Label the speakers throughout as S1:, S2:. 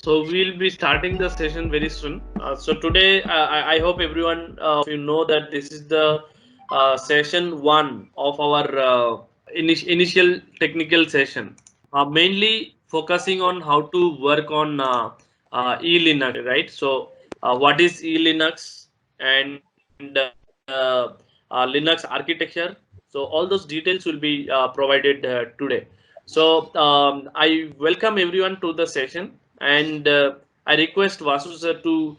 S1: So we'll be starting the session very soon. So today, I hope everyone you know that this is the session one of our initial technical session. Mainly focusing on how to work on eLinux, right? So what is eLinux and Linux architecture? So all those details will be provided today. So I welcome everyone to the session, and I request Vasu sir to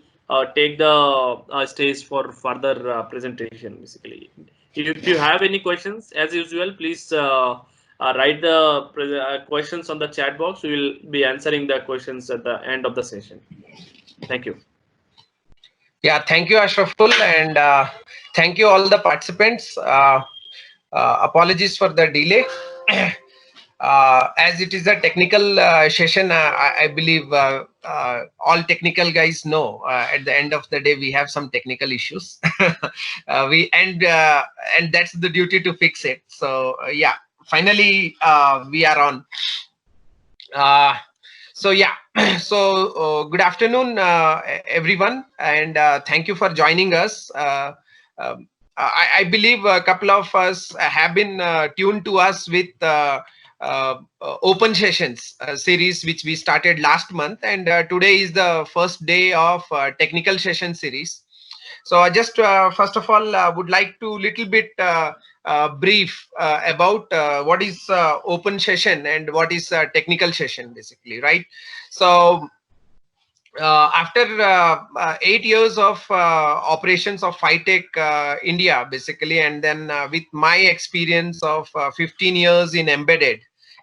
S1: take the stage for further presentation. Basically, if you have any questions, as usual, please write the questions on the chat box. We will be answering the questions at the end of the session. Thank you.
S2: Yeah, thank you, Ashraful, and thank you all the participants. Apologies for the delay. As it is a technical session, I believe all technical guys know at the end of the day we have some technical issues. And that's the duty to fix it. So yeah, finally we are on. So yeah, so good afternoon, everyone, and thank you for joining us. I believe a couple of us have been tuned to us with open sessions series, which we started last month, and today is the first day of technical session series. So I just first of all would like to little bit brief about what is open session and what is technical session, basically, right? So after 8 years of operations of FiTech India, basically, and then with my experience of 15 years in embedded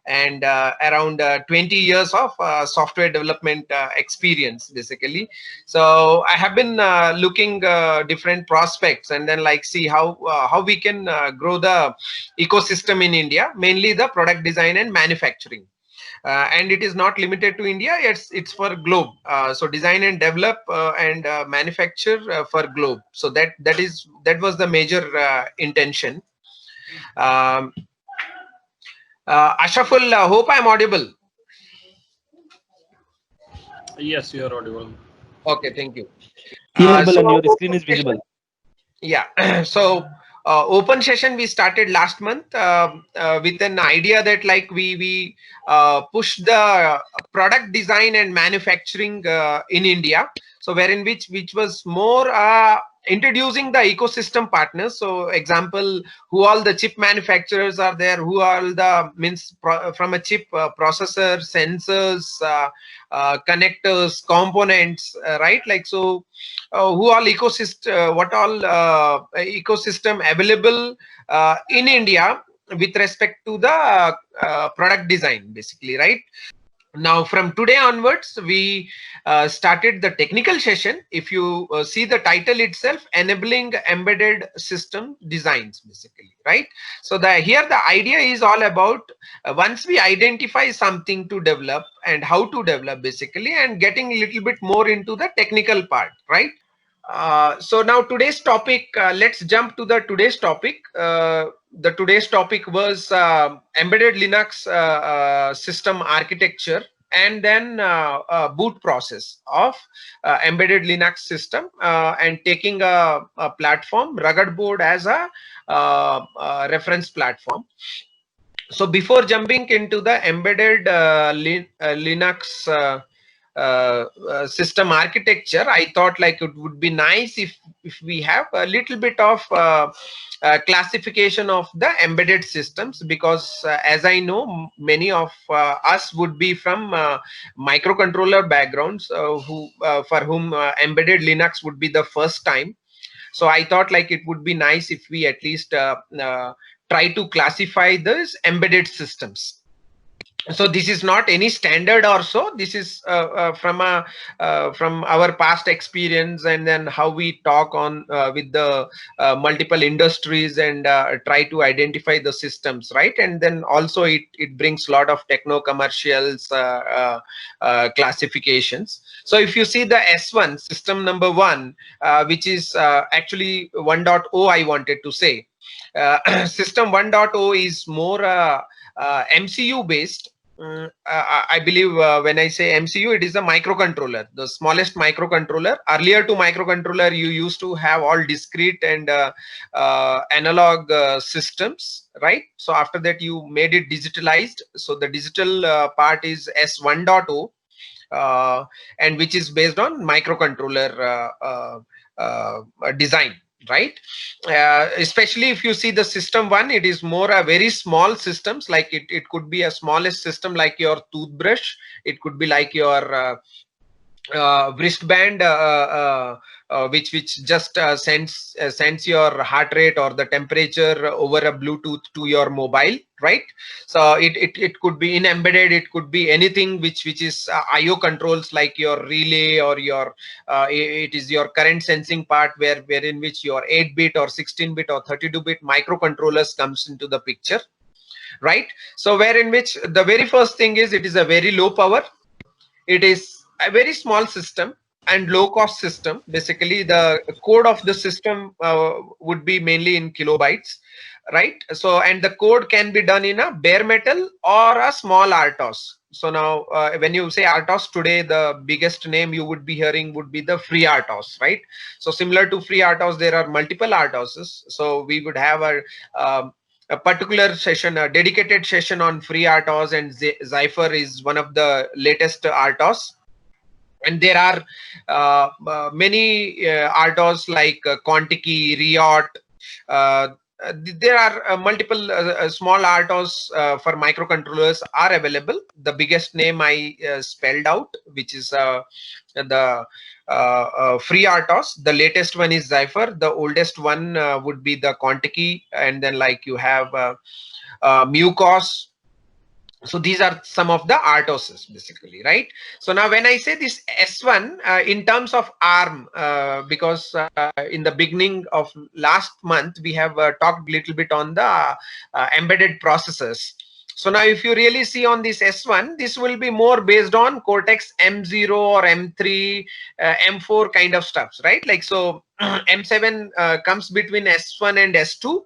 S2: and around 20 years of software development experience, basically. So I have been looking different prospects and then like see how we can grow the ecosystem in India, mainly the product design and manufacturing. And it is not limited to India. It's for globe. So design and develop and manufacture for globe. So that was the major intention. Um, Ashraful, hope I'm audible.
S1: Yes, you are audible.
S2: Okay, thank you.
S3: Clear,
S2: So
S3: Balan, your
S2: open
S3: screen is
S2: session.
S3: visible.
S2: Yeah. So open session we started last month with an idea that like we push the product design and manufacturing in India. So wherein which was more introducing the ecosystem partners. So example, who all the chip manufacturers are there, who all the means from a chip processor, sensors, connectors, components, right? Like so who all ecosystem, what all ecosystem available in India with respect to the product design, basically, right? Now from today onwards we started the technical session. If you see the title itself, enabling embedded system designs, basically, right? So the here the idea is all about once we identify something to develop and how to develop, basically, and getting a little bit more into the technical part, right? So now today's topic, let's jump to the today's topic. The today's topic was embedded Linux system architecture and then boot process of embedded Linux system and taking a platform, rugged board, as a reference platform. So before jumping into the embedded Linux system architecture, I thought like it would be nice if we have a little bit of classification of the embedded systems, because as I know, many of us would be from microcontroller backgrounds who for whom embedded Linux would be the first time. So I thought like it would be nice if we at least try to classify those embedded systems. So this is not any standard or so. This is from our past experience, and then how we talk on with the multiple industries and try to identify the systems, right? And then also it brings a lot of techno commercials classifications. So if you see the S1 system number 1, which is actually 1.0, I wanted to say system 1.0 is more MCU based. I believe when I say MCU, it is a microcontroller, the smallest microcontroller. Earlier to microcontroller, you used to have all discrete and analog systems, right? So after that, you made it digitalized. So the digital part is S1.0, and which is based on microcontroller design, right? Especially if you see the system one, it is more a very small systems, like it could be a smallest system like your toothbrush, it could be like your wristband, which just sends your heart rate or the temperature over a Bluetooth to your mobile, right? So it could be in embedded, it could be anything which is IO controls, like your relay or your it is your current sensing part, wherein which your 8-bit or 16-bit or 32-bit microcontrollers comes into the picture, right? So wherein which the very first thing is, it is a very low power, it is a very small system and low cost system. Basically the code of the system would be mainly in kilobytes, right? So and the code can be done in a bare metal or a small RTOS. So now when you say RTOS today, the biggest name you would be hearing would be the FreeRTOS, right? So similar to FreeRTOS, there are multiple RTOSs. So we would have a particular session, a dedicated session on FreeRTOS, and Zephyr is one of the latest RTOS. And there are many RTOS like Contiki, Riot. There are multiple small RTOS for microcontrollers are available. The biggest name I spelled out, which is the FreeRTOS. The latest one is Zephyr. The oldest one would be the Contiki, and then like you have Mucos. So these are some of the RTOSs basically, right? So now when I say this S1 in terms of ARM, because in the beginning of last month we have talked a little bit on the embedded processors. So now if you really see on this S1, this will be more based on Cortex M0 or M3, M4 kind of stuffs, right? Like so M7 comes between S1 and S2.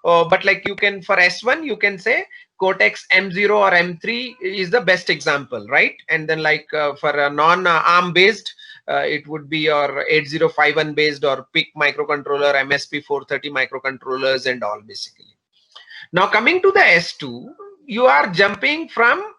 S2: But like you can, for S1, you can say Cortex M0 or M3 is the best example, right? And then like for a non-ARM based, it would be your 8051 based or PIC microcontroller, MSP 430 microcontrollers and all basically. Now coming to the S2, you are jumping from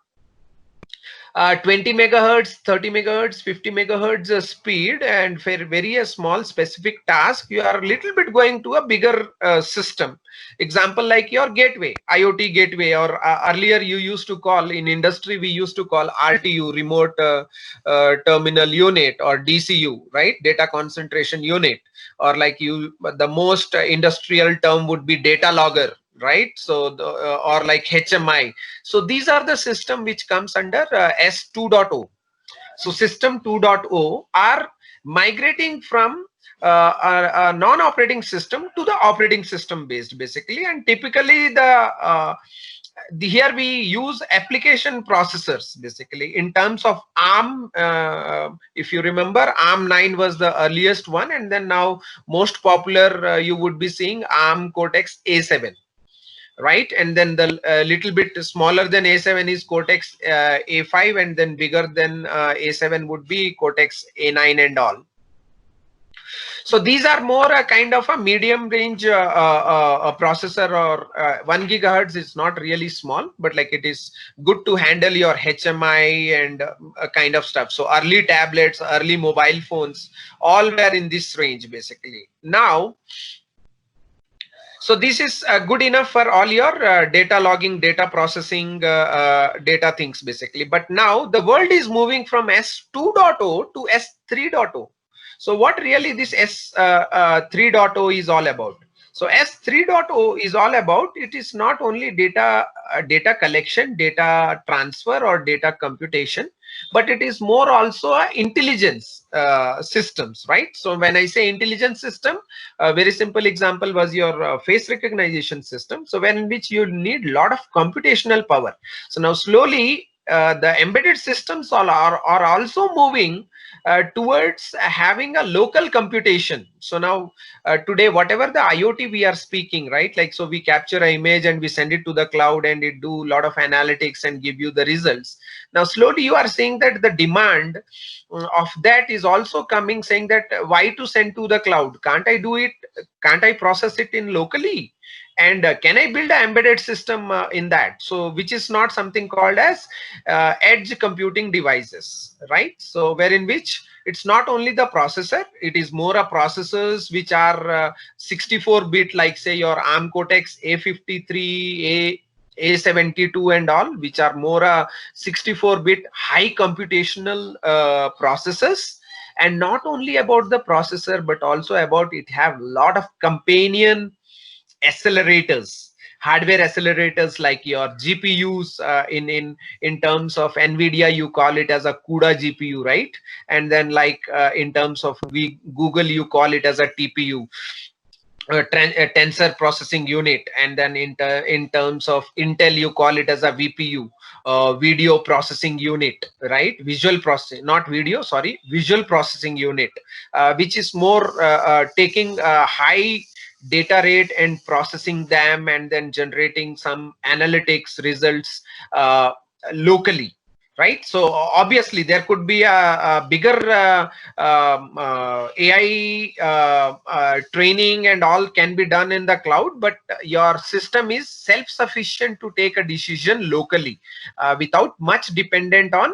S2: 20 megahertz, 30 megahertz, 50 megahertz speed, and for very small specific task, you are a little bit going to a bigger system. Example like your gateway, IoT gateway, or earlier you used to call, in industry we used to call RTU, remote terminal unit, or DCU, right? Data concentration unit, or like the most industrial term would be data logger, right? So or like HMI. So these are the system which comes under S2.0. So system 2.0 are migrating from a non-operating system to the operating system based basically, and typically here we use application processors basically. In terms of ARM, if you remember, ARM9 was the earliest one, and then now most popular you would be seeing ARM Cortex A7. Right, and then the little bit smaller than A7 is Cortex A5, and then bigger than A7 would be Cortex A9 and all. So these are more a kind of a medium range processor, or 1 gigahertz is not really small, but like it is good to handle your HMI and kind of stuff. So early tablets, early mobile phones, all were in this range basically. Now, so this is good enough for all your data logging, data processing, data things basically. But now the world is moving from S2.0 to S3.0. So what really this S3.0 is all about? So S3.0 is all about, it is not only data collection, data transfer or data computation, but it is more also a intelligence systems, right? So when I say intelligence system, a very simple example was your face recognition system. So when in which you need a lot of computational power. So now slowly the embedded systems are also moving towards having a local computation. So now today, whatever the IoT we are speaking, right? Like, so we capture an image and we send it to the cloud and it do a lot of analytics and give you the results. Now slowly you are seeing that the demand of that is also coming, saying that why to send to the cloud? Can't I do it? Can't I process it in locally? And can I build an embedded system in that? So which is not something called as edge computing devices, right? So wherein which it's not only the processor, it is more a processors which are 64-bit, like say your ARM Cortex A53, A72 and all, which are more 64-bit high computational processors. And not only about the processor, but also about it have a lot of companion accelerators, hardware accelerators, like your GPUs. In terms of NVIDIA, you call it as a CUDA GPU, right? And then like in terms of Google, you call it as a TPU, tensor processing unit. And then in terms of Intel, you call it as a VPU, video processing unit, right? Visual processing, not video, sorry, visual processing unit, which is more taking high data rate and processing them and then generating some analytics results locally, right? So obviously there could be a bigger AI training and all can be done in the cloud, but your system is self-sufficient to take a decision locally without much dependent on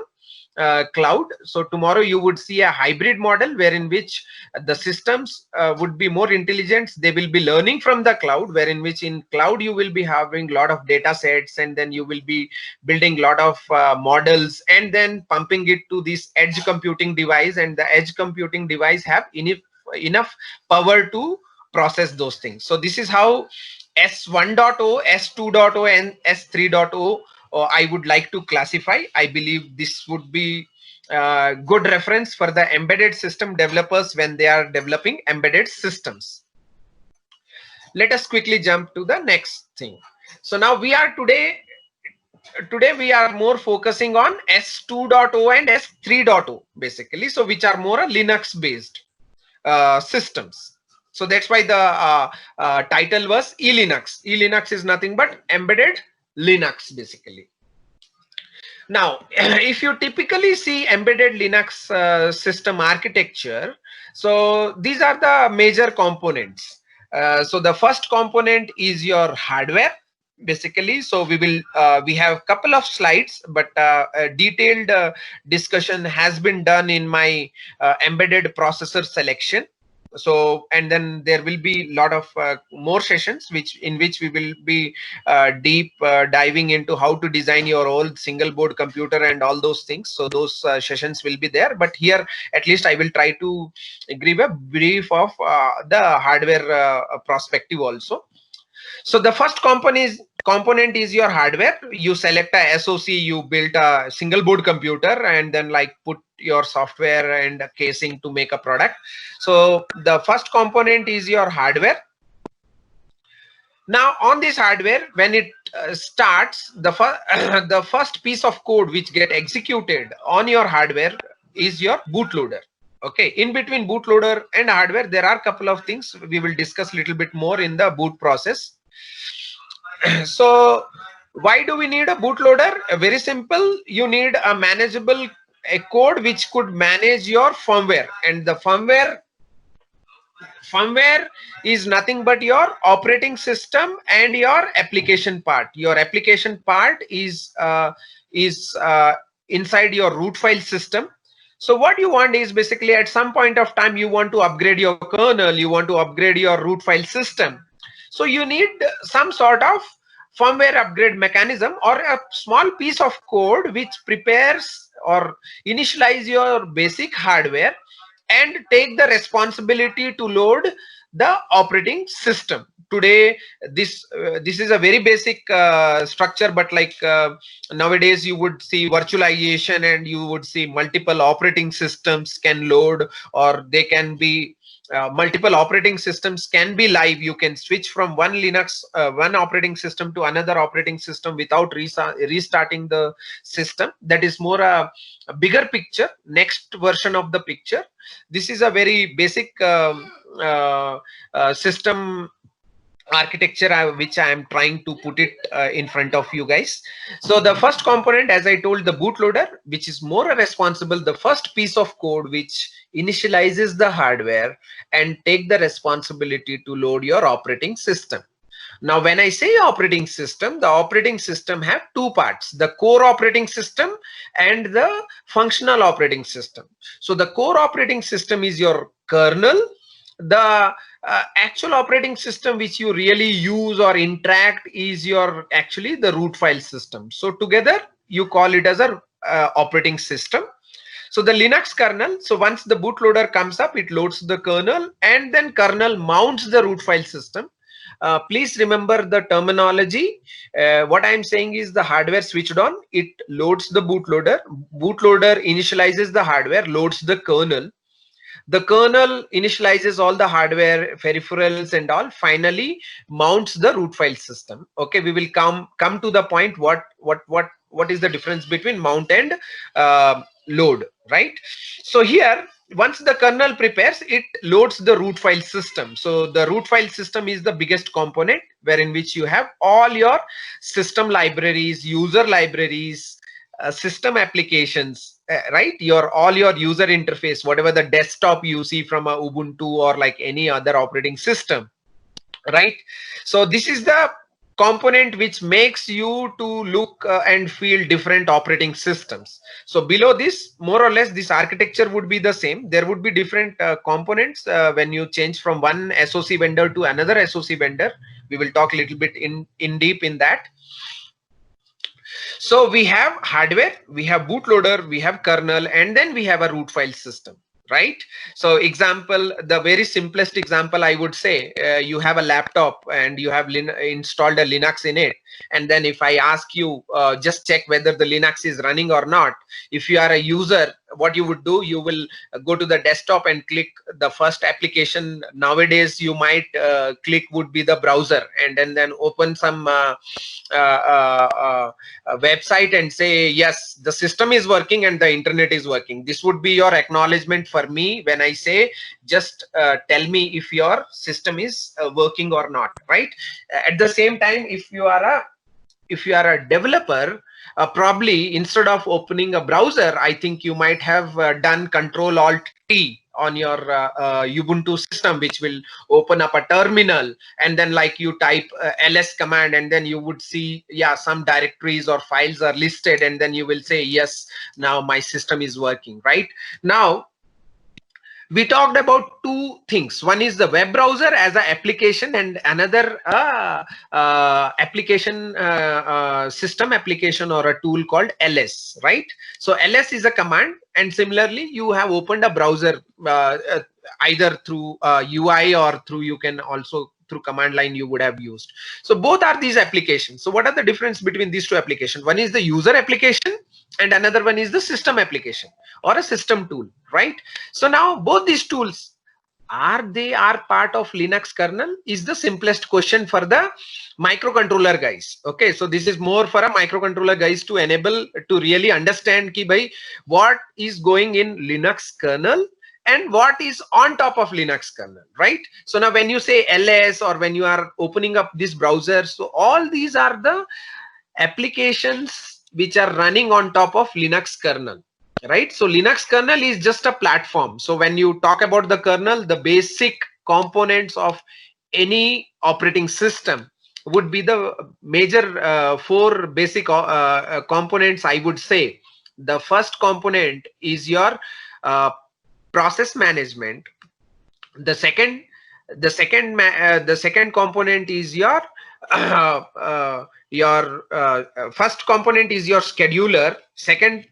S2: cloud. So tomorrow you would see a hybrid model wherein which the systems would be more intelligent. They will be learning from the cloud, wherein which in cloud you will be having a lot of data sets, and then you will be building a lot of models and then pumping it to this edge computing device, and the edge computing device have enough power to process those things. So this is how S1.0, S2.0 and S3.0 I would like to classify. I believe this would be good reference for the embedded system developers when they are developing embedded systems. Let us quickly jump to the next thing. So now we are today we are more focusing on S2.0 and S3.0 basically, so which are more Linux based systems. So that's why the title was eLinux. eLinux is nothing but embedded Linux basically. Now, if you typically see embedded Linux system architecture, so these are the major components. So the first component is your hardware basically. So we have a couple of slides, but a detailed discussion has been done in my embedded processor selection. So, and then there will be a lot of more sessions in which we will be deep diving into how to design your old single board computer and all those things. So those sessions will be there, but here at least I will try to give a brief of the hardware perspective also. So the first component is your hardware. You select a SoC, you build a single board computer, and then like put your software and casing to make a product. So the first component is your hardware. Now on this hardware, when it starts, the first piece of code which get executed on your hardware is your bootloader. Okay, in between bootloader and hardware, there are a couple of things we will discuss a little bit more in the boot process. So why do we need a bootloader? Very simple. You need a manageable code which could manage your firmware, and the firmware is nothing but your operating system and your application part. Your application part is inside your root file system. So what you want is basically at some point of time you want to upgrade your kernel, you want to upgrade your root file system. So you need some sort of firmware upgrade mechanism or a small piece of code which prepares or initialize your basic hardware and take the responsibility to load the operating system. Today, this is a very basic structure, but like nowadays you would see virtualization and you would see multiple operating systems can load, or they can be multiple operating systems can be live. You can switch from one Linux, one operating system to another operating system without restarting the system. That is more a bigger picture, next version of the picture. This is a very basic system architecture which I am trying to put it in front of you guys. So the first component, as I told, the bootloader, which is more responsible, the first piece of code which initializes the hardware and take the responsibility to load your operating system. Now, when I say operating system, the operating system have two parts, the core operating system and the functional operating system. So the core operating system is your kernel. The actual operating system which you really use or interact is your actually the root file system. So together you call it as a operating system. So the Linux kernel, so once the bootloader comes up, it loads the kernel and then kernel mounts the root file system. Please remember the terminology. What I'm saying is the hardware switched on, it loads the bootloader. Bootloader initializes the hardware, loads the kernel. The kernel initializes all the hardware, peripherals and all, finally mounts the root file system. Okay, we will come to the point what is the difference between mount and load, right? So here, once the kernel prepares, it loads the root file system. So the root file system is the biggest component, wherein which you have all your system libraries, user libraries, system applications, right? All your user interface, whatever the desktop you see from a Ubuntu or like any other operating system, right? So this is the component which makes you to look and feel different operating systems. So below this, more or less, this architecture would be the same. There would be different components when you change from one SoC vendor to another SoC vendor. We will talk a little bit in deep in that. So we have hardware, we have bootloader, we have kernel, and then we have a root file system, right? So example, the very simplest example I would say, you have a laptop and you have installed a Linux in it. And then if I ask you, just check whether the Linux is running or not. If you are a user, what you would do, you will go to the desktop and click the first application. Nowadays, you might click would be the browser, and then open some website and say, yes, the system is working and the internet is working. This would be your acknowledgement for me when I say, just tell me if your system is working or not, right? At the same time, if you are a developer, probably instead of opening a browser, I think you might have done Control-Alt-T on your Ubuntu system, which will open up a terminal, and then like you type ls command, and then you would see, yeah, some directories or files are listed, and then you will say, yes, now my system is working, right? Now, we talked about two things. One is the web browser as an application, and another application, system application or a tool called ls, right? So ls is a command, and similarly you have opened a browser either through UI or through, you can also through command line you would have used. So both are these applications. So what are the difference between these two applications? One is the user application and another one is the system application or a system tool, right? So now both these tools, are part of Linux kernel is the simplest question for the microcontroller guys. Okay, so this is more for a microcontroller guys to enable to really understand ki bhai, what is going in Linux kernel and what is on top of Linux kernel, right? So now when you say ls or when you are opening up this browser, so all these are the applications which are running on top of Linux kernel, right? So Linux kernel is just a platform. So when you talk about the kernel, the basic components of any operating system would be the major four basic components, I would say. The first component is your process management. The second component is your first component is your scheduler. Second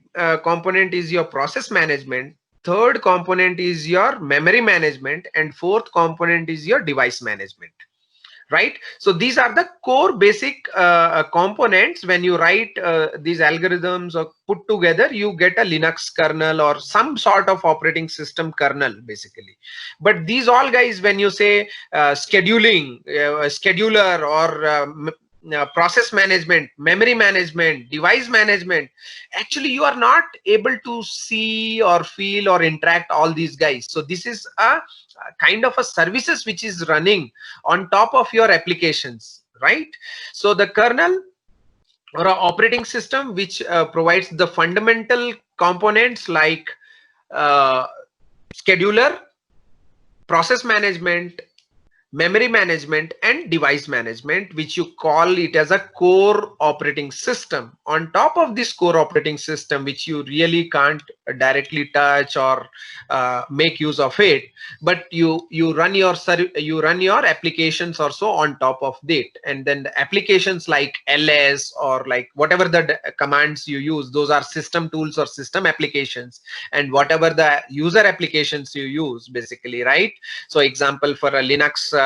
S2: component is your process management. Third component is your memory management, and fourth component is your device management, right? So these are the core basic components. When you write these algorithms or put together, you get a Linux kernel or some sort of operating system kernel basically. But these all guys, when you say scheduling, scheduler, or process management, memory management, device management, actually you are not able to see or feel or interact all these guys. So this is a kind of a services which is running on top of your applications, right? So the kernel or a operating system which provides the fundamental components like scheduler, process management, memory management, and device management, which you call it as a core operating system. On top of this core operating system, which you really can't directly touch or make use of it, but you run your applications also on top of it. And then the applications like ls or like whatever the commands you use, those are system tools or system applications, and whatever the user applications you use basically, right? So example, for a Linux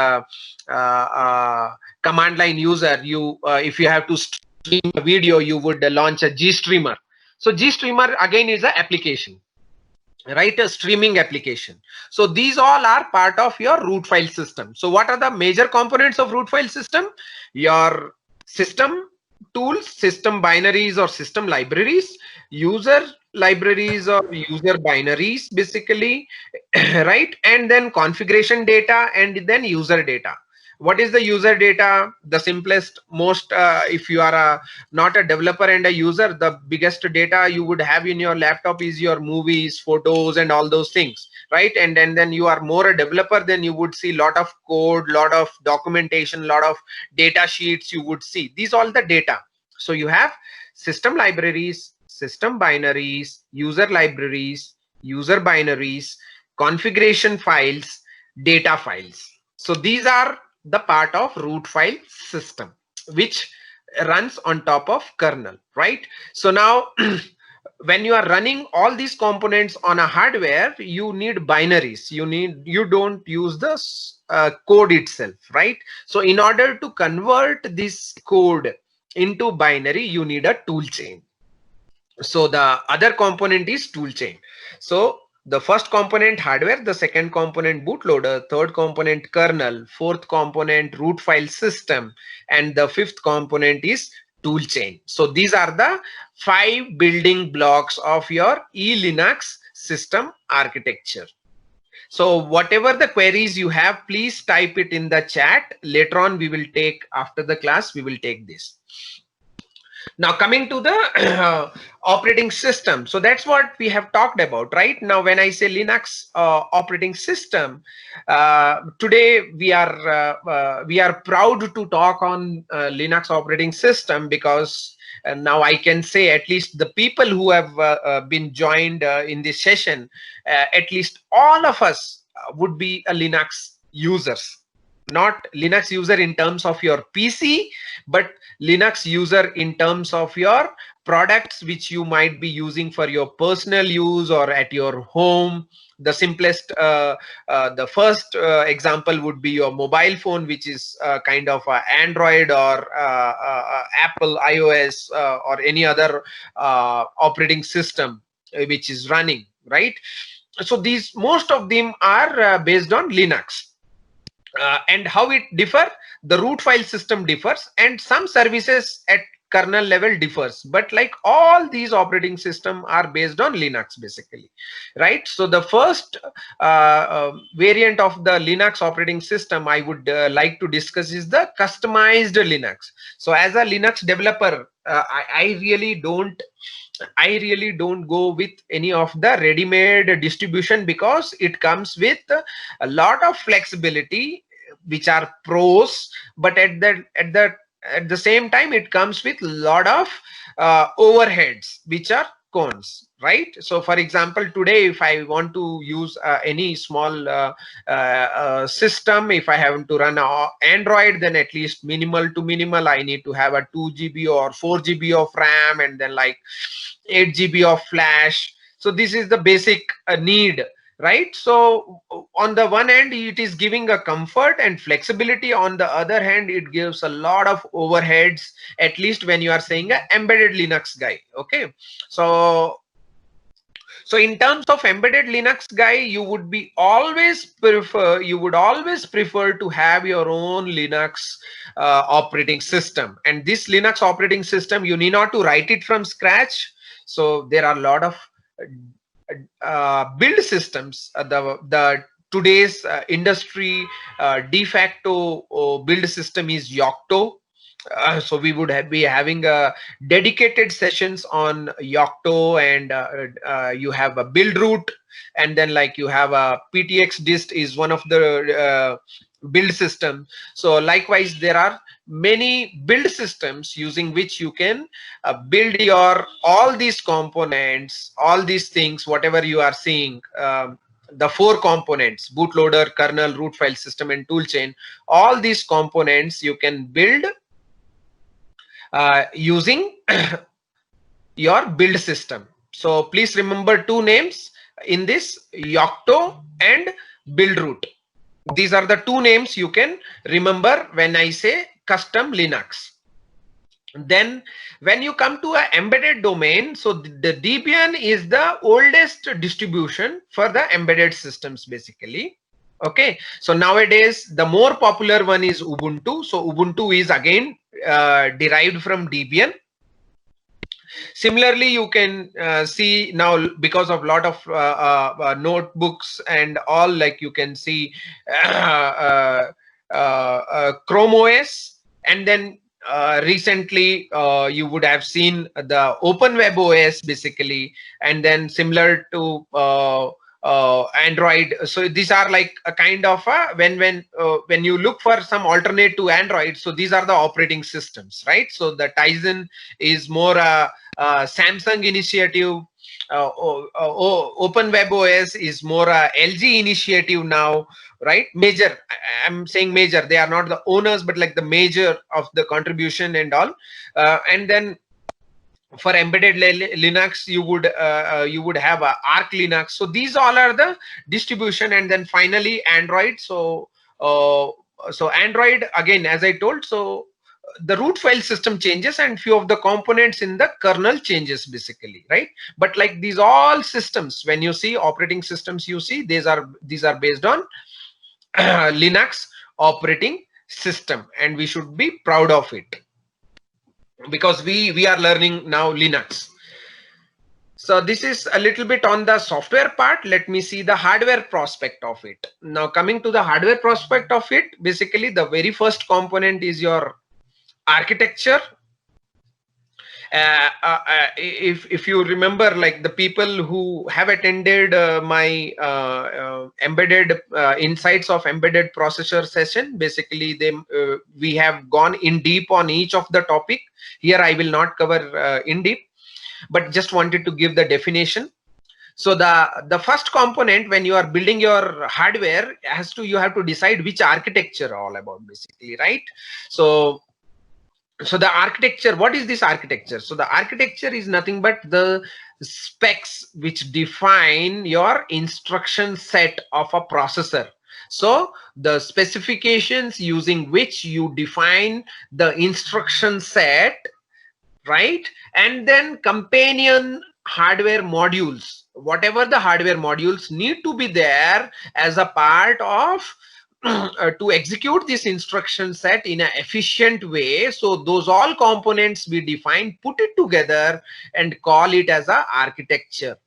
S2: command line user, you if you have to stream a video, you would launch a GStreamer. So GStreamer again is an application, right? A streaming application. So these all are part of your root file system. So what are the major components of root file system? Your system tools, system binaries or system libraries, user libraries or user binaries basically, right? And then configuration data, and then user data. What is the user data? The simplest, most if you are not a developer and a user, the biggest data you would have in your laptop is your movies, photos, and all those things, right? And then you are more a developer, then you would see lot of code, lot of documentation, lot of data sheets you would see. These all the data. So you have system libraries, system binaries, user libraries, user binaries, configuration files, data files. So these are the part of root file system which runs on top of kernel, right? So now when you are running all these components on a hardware, you need binaries. You don't use the code itself, right? So in order to convert this code into binary, you need a tool chain. So the other component is tool chain. So the first component hardware, the second component bootloader, third component kernel, fourth component root file system, and the fifth component is tool chain. So these are the 5 building blocks of your eLinux system architecture. So whatever the queries you have, please type it in the chat. Later on we will take, after the class we will take this. Now coming to the operating system, so that's what we have talked about, right? Now when I say Linux operating system, today we are proud to talk on Linux operating system, because now I can say at least the people who have been joined in this session, at least all of us would be a Linux users. Not Linux user in terms of your PC, but Linux user in terms of your products which you might be using for your personal use or at your home. The simplest, the first example would be your mobile phone, which is kind of Android or Apple iOS or any other operating system which is running, right? So these, most of them are based on Linux. And how it differ? The root file system differs, and some services at kernel level differs, but like all these operating system are based on Linux basically, right? So the first variant of the Linux operating system I would like to discuss is the customized Linux. So as a Linux developer, I really don't go with any of the ready-made distribution, because it comes with a lot of flexibility, which are pros, but at the same time it comes with a lot of overheads, which are cons, right? So for example, today if I want to use any small system, if I have to run Android, then at least minimal to minimal I need to have a 2 GB or 4 GB of RAM, and then like 8 GB of flash. So this is the basic need right? So on the one hand, it is giving a comfort and flexibility. On the other hand, it gives a lot of overheads, at least when you are saying a embedded Linux guy. Okay, so in terms of embedded Linux guy, you would always prefer to have your own Linux operating system. And this Linux operating system, you need not to write it from scratch. So there are a lot of build systems. The today's industry de facto build system is Yocto. So we would be having dedicated sessions on Yocto, and you have a build root, and then like you have a PTX dist is one of the build system. So likewise, there are many build systems using which you can build your all these components, all these things, whatever you are seeing. The four components: bootloader, kernel, root file system, and toolchain. All these components you can build using your build system. So please remember two names in this: Yocto and build root. These are the two names you can remember when I say custom Linux. Then when you come to an embedded domain, so the Debian is the oldest distribution for the embedded systems basically. Okay, so nowadays the more popular one is Ubuntu. So Ubuntu is again derived from Debian. Similarly, you can see now, because of lot of notebooks and all, like you can see Chrome OS, and then recently you would have seen the Open Web OS basically, and then similar to Android. So these are like a kind of when you look for some alternate to Android, so these are the operating systems, right? So the Tizen is more Samsung initiative. Open Web OS is more LG initiative now, right? Major, I'm saying major, they are not the owners, but like the major of the contribution and all. And then for embedded Linux, you would have a Arch Linux. So these all are the distribution. And then finally Android. So Android, again, as I told, so the root file system changes and few of the components in the kernel changes basically, right? But like these all systems, when you see operating systems, you see these are based on Linux operating system, and we should be proud of it, because we are learning now Linux. So this is a little bit on the software part. Let me see the hardware prospect of it. Now coming to the hardware prospect of it, basically the very first component is your architecture. If you remember, like the people who have attended my embedded insights of embedded processor session, basically we have gone in deep on each of the topic. Here I will not cover in deep, but just wanted to give the definition. So the first component when you are building your hardware you have to decide which architecture all about basically, right? So the architecture, what is this architecture? So the architecture is nothing but the specs which define your instruction set of a processor. So the specifications using which you define the instruction set, right? And then companion hardware modules, whatever the hardware modules need to be there as a part of to execute this instruction set in an efficient way. So those all components we define, put it together and call it as a architecture,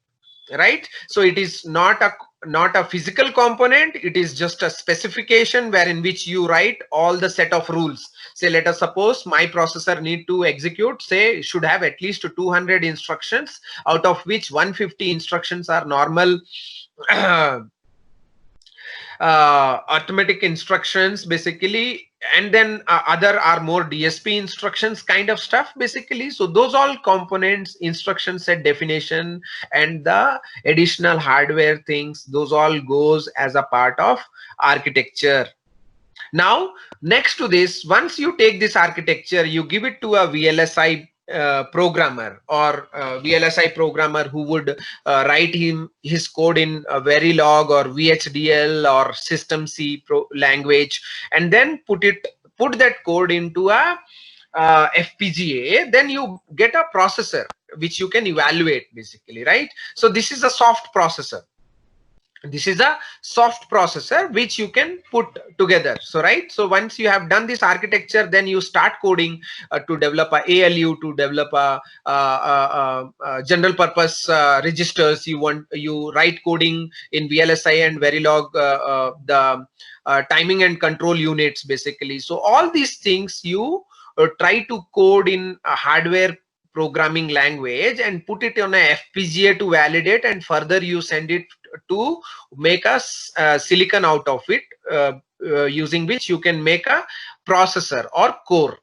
S2: right? So it is not a physical component, it is just a specification wherein which you write all the set of rules. Say, let us suppose my processor need to execute, say, should have at least 200 instructions, out of which 150 instructions are normal arithmetic instructions basically, and then other are more DSP instructions kind of stuff basically. So those all components, instruction set definition, and the additional hardware things, those all goes as a part of architecture. Now next to this, once you take this architecture, you give it to a VLSI programmer or VLSI programmer who would write his code in Verilog or VHDL or System C language, and then put that code into a FPGA, then you get a processor which you can evaluate basically, right? So this is a soft processor. This is a soft processor which you can put together. So right, so once you have done this architecture, then you start coding to develop a ALU, to develop a general purpose registers. You write coding in VLSI and Verilog, the timing and control units basically. So all these things you try to code in a hardware programming language and put it on a FPGA to validate, and further you send it to make a silicon out of it, using which you can make a processor or core.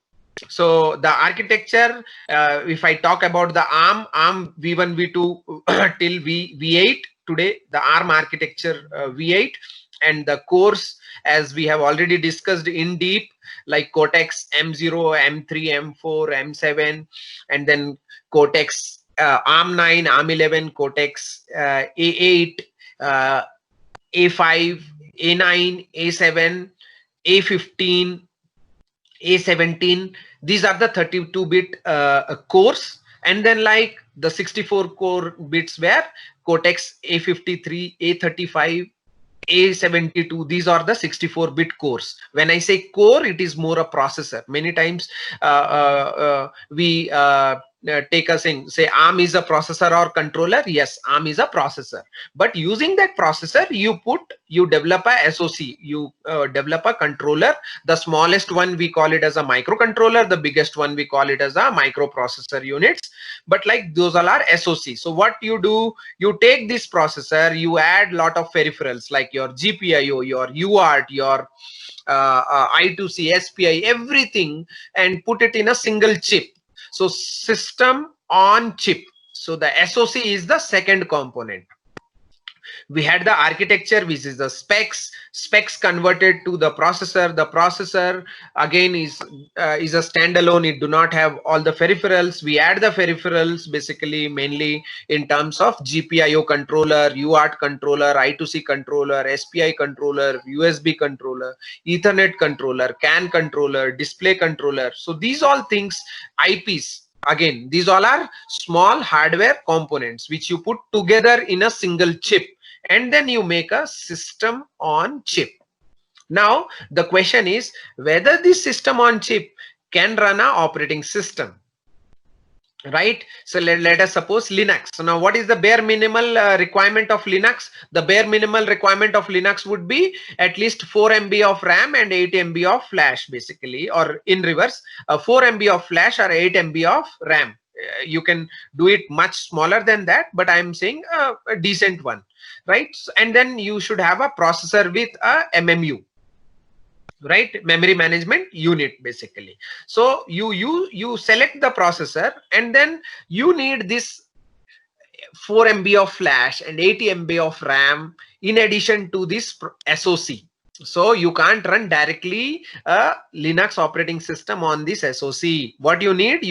S2: So the architecture, if I talk about the ARM V1, V2 till V8, today the ARM architecture V8, and the cores, as we have already discussed in deep, like Cortex M0, M3, M4, M7, and then Cortex ARM9, ARM11, Cortex A8, A5, A9, A7, A15, A17. These are the 32-bit cores, and then like the 64 core bits were Cortex A53, A35, A72. These are the 64-bit cores. When I say core, it is more a processor. Many times we take a thing, say ARM is a processor or controller. Yes, ARM is a processor, but using that processor, you develop a SoC, you develop a controller. The smallest one we call it as a microcontroller, the biggest one we call it as a microprocessor units. But like those all are SoC. So what you do, you take this processor, you add lot of peripherals like your GPIO, your UART, your I2C, SPI, everything, and put it in a single chip. So system on chip. So the SoC is the second component. We had the architecture, which is the specs converted to the processor. The processor again is a standalone. It do not have all the peripherals. We add the peripherals basically mainly in terms of GPIO controller, UART controller, I2C controller, SPI controller, USB controller, Ethernet controller, CAN controller, display controller. So these all things, IPs, again, these all are small hardware components which you put together in a single chip, and then you make a system on chip. Now the question is whether this system on chip can run an operating system, right? So let us suppose Linux. So now what is the bare minimal requirement of Linux? The bare minimal requirement of Linux would be at least 4 MB of RAM and 8 MB of flash basically, or in reverse, 4 MB of flash or 8 MB of RAM. You can do it much smaller than that, but I'm saying a decent one, right? And then you should have a processor with a MMU, right? Memory management unit basically. So you select the processor, and then you need this 4 MB of flash and 80 MB of RAM in addition to this SoC. So you can't run directly a Linux operating system on this SoC. What you need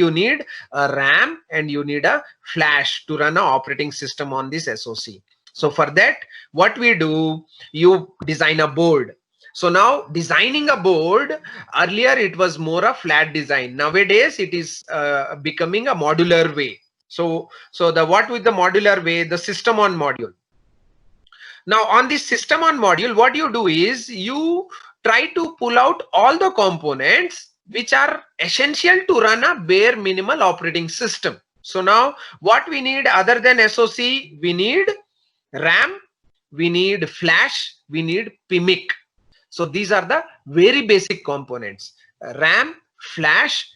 S2: a RAM and you need a flash to run an operating system on this SoC. So for that, what we do, you design a board. So now designing a board, earlier it was more a flat design. Nowadays it is becoming a modular way. So what with the modular way, the system on module. Now on this system on module, what you do is you try to pull out all the components which are essential to run a bare minimal operating system. So now what we need other than SoC, we need RAM, we need flash, we need PMIC. So these are the very basic components: RAM, flash,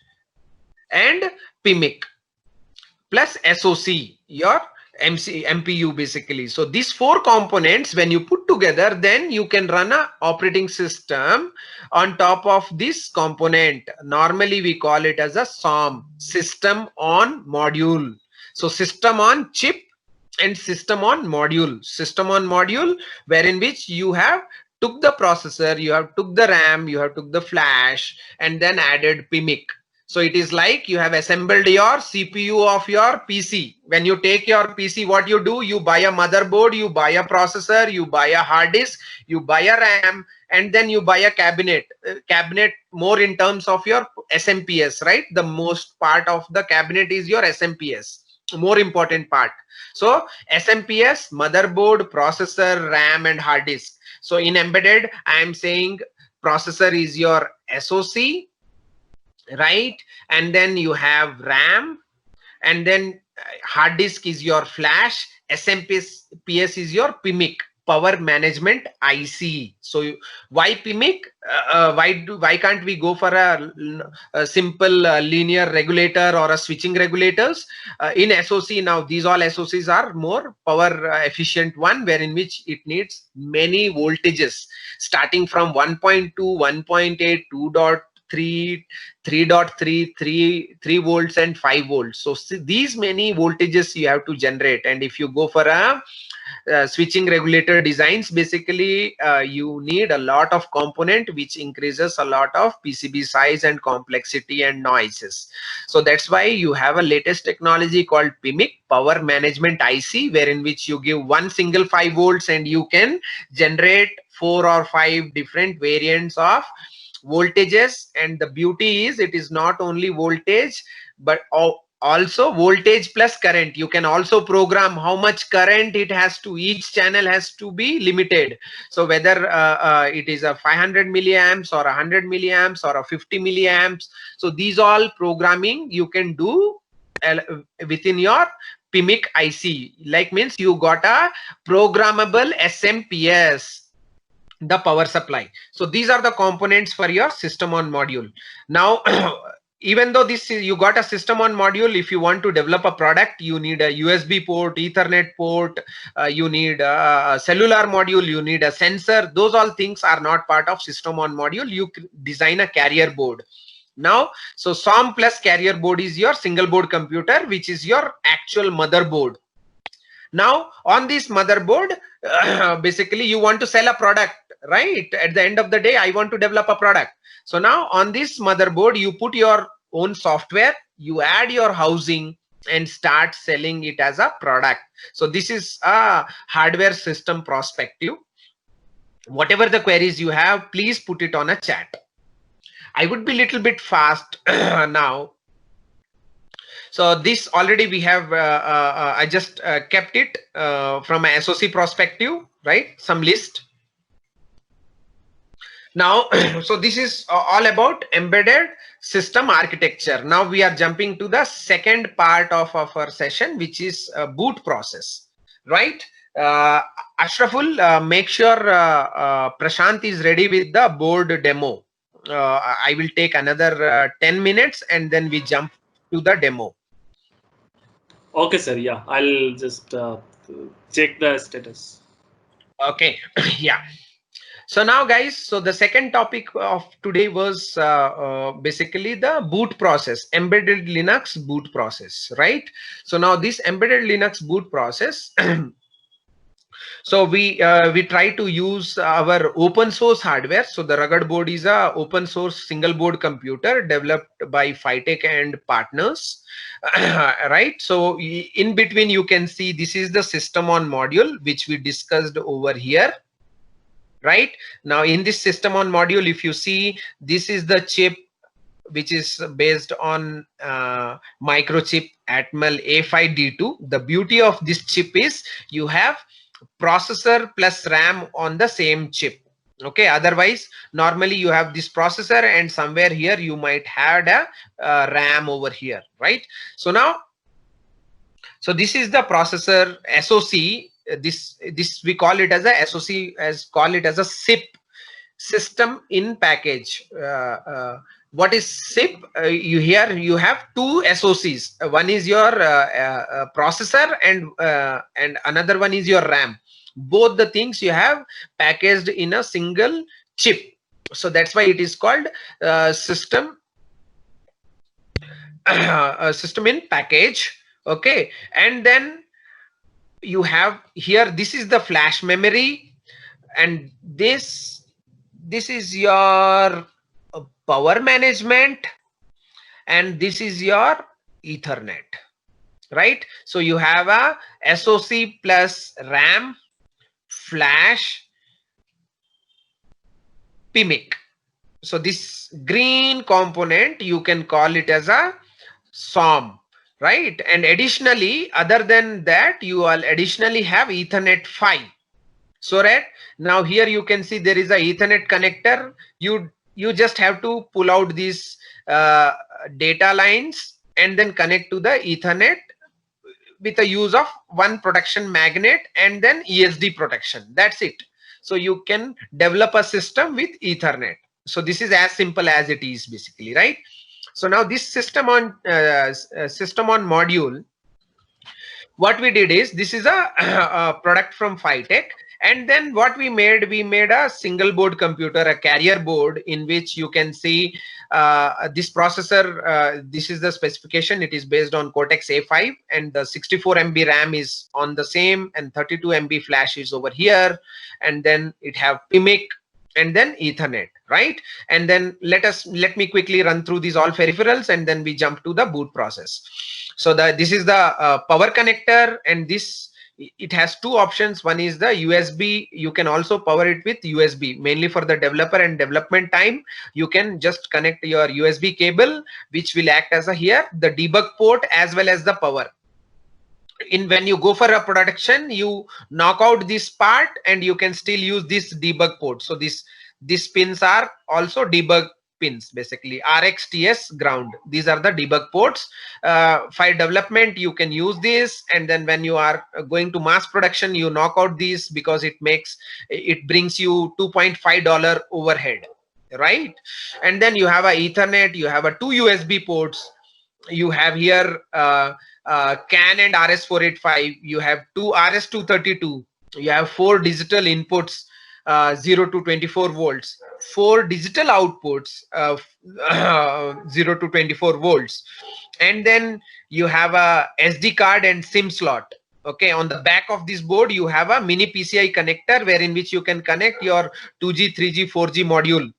S2: and PMIC plus SoC, your MPU basically. So these 4 components, when you put together, then you can run a operating system on top of this component. Normally we call it as a SOM, system on module. So system on chip and system on module. System on module, wherein which you have took the processor, you have took the RAM, you have took the flash, and then added PMIC. So it is like you have assembled your CPU of your PC. When you take your PC, what you do, you buy a motherboard, you buy a processor, you buy a hard disk, you buy a RAM, and then you buy a cabinet. Cabinet more in terms of your SMPS, right? The most part of the cabinet is your SMPS, more important part. So SMPS, motherboard, processor, RAM, and hard disk. So in embedded, I am saying processor is your SoC, right? And then you have RAM, and then hard disk is your flash, SMPS is your PMIC, power management IC. So why PMIC? Why can't we go for a simple linear regulator or a switching regulators? In SoC, now these all SoCs are more power efficient one, wherein which it needs many voltages starting from 1.2, 1.8, 2.3, 3.3, 3 volts and 5 volts. So these many voltages you have to generate. And if you go for a switching regulator designs, basically you need a lot of component, which increases a lot of PCB size and complexity and noises. So that's why you have a latest technology called PMIC, power management IC, wherein which you give one single 5 volts and you can generate 4 or 5 different variants of voltages. And the beauty is it is not only voltage but also voltage plus current. You can also program how much current it has to, each channel has to be limited. So whether it is a 500 milliamps or 100 milliamps or a 50 milliamps, so these all programming you can do within your PMIC IC. Like means you got a programmable SMPS, the power supply. So these are the components for your system on module. Now even though this is, you got a system on module, if you want to develop a product, you need a USB port, Ethernet port, you need a cellular module, you need a sensor. Those all things are not part of system on module. You design a carrier board. Now, so SOM plus carrier board is your single board computer, which is your actual motherboard. Now on this motherboard, basically you want to sell a product, right? At the end of the day, I want to develop a product. So now on this motherboard, you put your own software, you add your housing and start selling it as a product. So this is a hardware system perspective. Whatever the queries you have, please put it on a chat. I would be a little bit fast now. So this already we have, I just kept it from a SoC perspective, right? Some list. Now, so this is all about embedded system architecture. Now we are jumping to the second part of our session, which is boot process, right? Ashraful, make sure Prashant is ready with the board demo. I will take another 10 minutes and then we jump to the demo.
S1: Okay, sir. Yeah, I'll just check the status.
S2: Okay. Yeah. So now guys, so the second topic of today was basically the boot process, embedded Linux boot process, right? So now this embedded Linux boot process, so we try to use our open source hardware. So the rugged board is a open source single board computer developed by Phytech and partners, right? So in between you can see this is the system on module which we discussed over here. Right now in this system on module, if you see, this is the chip which is based on microchip Atmel A5D2. The beauty of this chip is you have processor plus RAM on the same chip. Okay, otherwise normally you have this processor and somewhere here you might have a RAM over here, right? So now, so this is the processor SoC. This we call it as a SoC, call it as a SIP, system in package. What is SIP? You here you have two SoCs. One is your processor and another one is your RAM. Both the things you have packaged in a single chip. So that's why it is called system system in package. Okay, and then you have here, this is the flash memory, and this is your power management, and this is your Ethernet, right? So you have a SoC plus RAM, flash, PMIC. So this green component, you can call it as a SOM, right? And additionally, other than that, you will additionally have Ethernet 5. So right now here you can see there is a Ethernet connector. You just have to pull out these data lines and then connect to the Ethernet with the use of one protection magnet and then ESD protection. That's it. So you can develop a system with Ethernet. So this is as simple as it is basically, right? So now this system on module, what we did is, this is a product from Phytech, and then what we made a single board computer, a carrier board, in which you can see this processor. This is the specification. It is based on Cortex A5, and the 64 MB RAM is on the same, and 32 MB flash is over here, and then it have PMIC and then Ethernet, right? And then let me quickly run through these all peripherals, and then we jump to the boot process. So this is the power connector, and this, it has two options. One is the USB. You can also power it with USB, mainly for the developer and development time. You can just connect your USB cable, which will act as here the debug port as well as the power. When you go for a production, you knock out this part and you can still use this debug port. So these pins are also debug pins, basically RX, TS, ground. These are the debug ports. For development, you can use this, and then when you are going to mass production, you knock out these, because it brings you $2.5 overhead, right? And then you have a Ethernet, you have a two USB ports, you have here CAN and RS485, you have two RS232, you have 4 digital inputs, 0 to 24 volts, 4 digital outputs, 0 to 24 volts, and then you have a SD card and SIM slot. Okay, on the back of this board you have a mini PCI connector, wherein which you can connect your 2G, 3G, 4G module.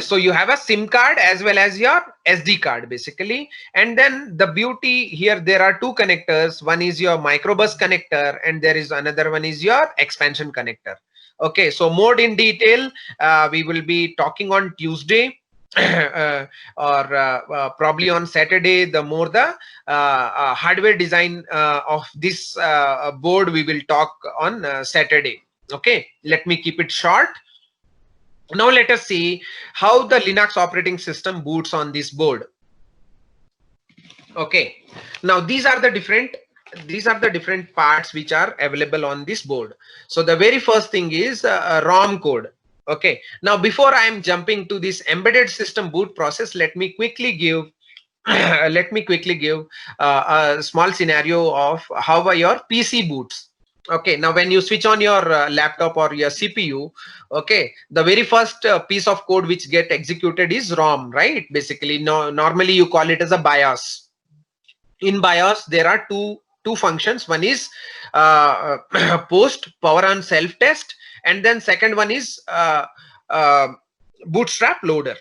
S2: So you have a SIM card as well as your SD card, basically. And then the beauty here, there are two connectors. One is your microbus connector, and there is another one is your expansion connector. Okay, so more in detail, we will be talking on Tuesday. Or probably on Saturday. The hardware design of this board we will talk on Saturday. Okay, let me keep it short. Now let us see how the Linux operating system boots on this board. Okay, now these are the different parts which are available on this board. So the very first thing is ROM code. Okay, now before I am jumping to this embedded system boot process, let me quickly give a small scenario of how your PC boots. Okay, now when you switch on your laptop or your CPU, okay, the very first piece of code which get executed is ROM, right? Basically, normally you call it as a BIOS. In BIOS, there are two functions. One is post power on self test, and then second one is bootstrap loader.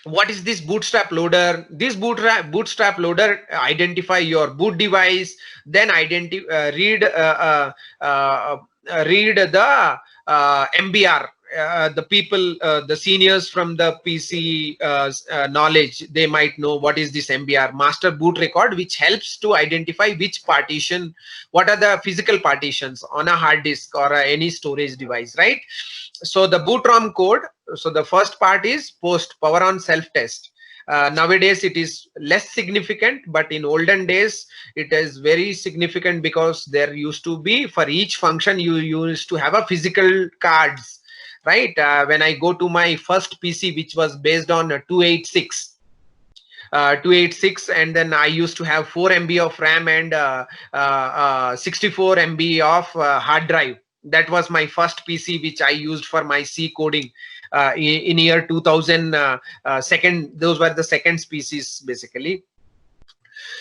S2: What is this bootstrap loader? This bootstrap loader identify your boot device, then read the MBR. The people, the seniors from the PC knowledge, they might know what is this MBR, master boot record, which helps to identify which partition, what are the physical partitions on a hard disk or any storage device, right? So the boot ROM code, so the first part is post power on self test. Nowadays it is less significant, but in olden days it is very significant, because there used to be, for each function you used to have a physical cards, right? When I go to my first PC, which was based on 286, and then I used to have 4 MB of RAM and 64 MB of hard drive. That was my first PC which I used for my C coding in year 2000. Those were the second species, basically.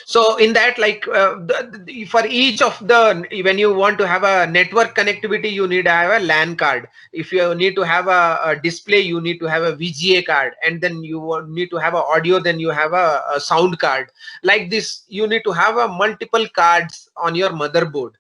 S2: So in that, like for each of the, when you want to have a network connectivity, you need to have a LAN card. If you need to have a display, you need to have a VGA card, and then you need to have a audio, then you have a sound card. Like this, you need to have a multiple cards on your motherboard,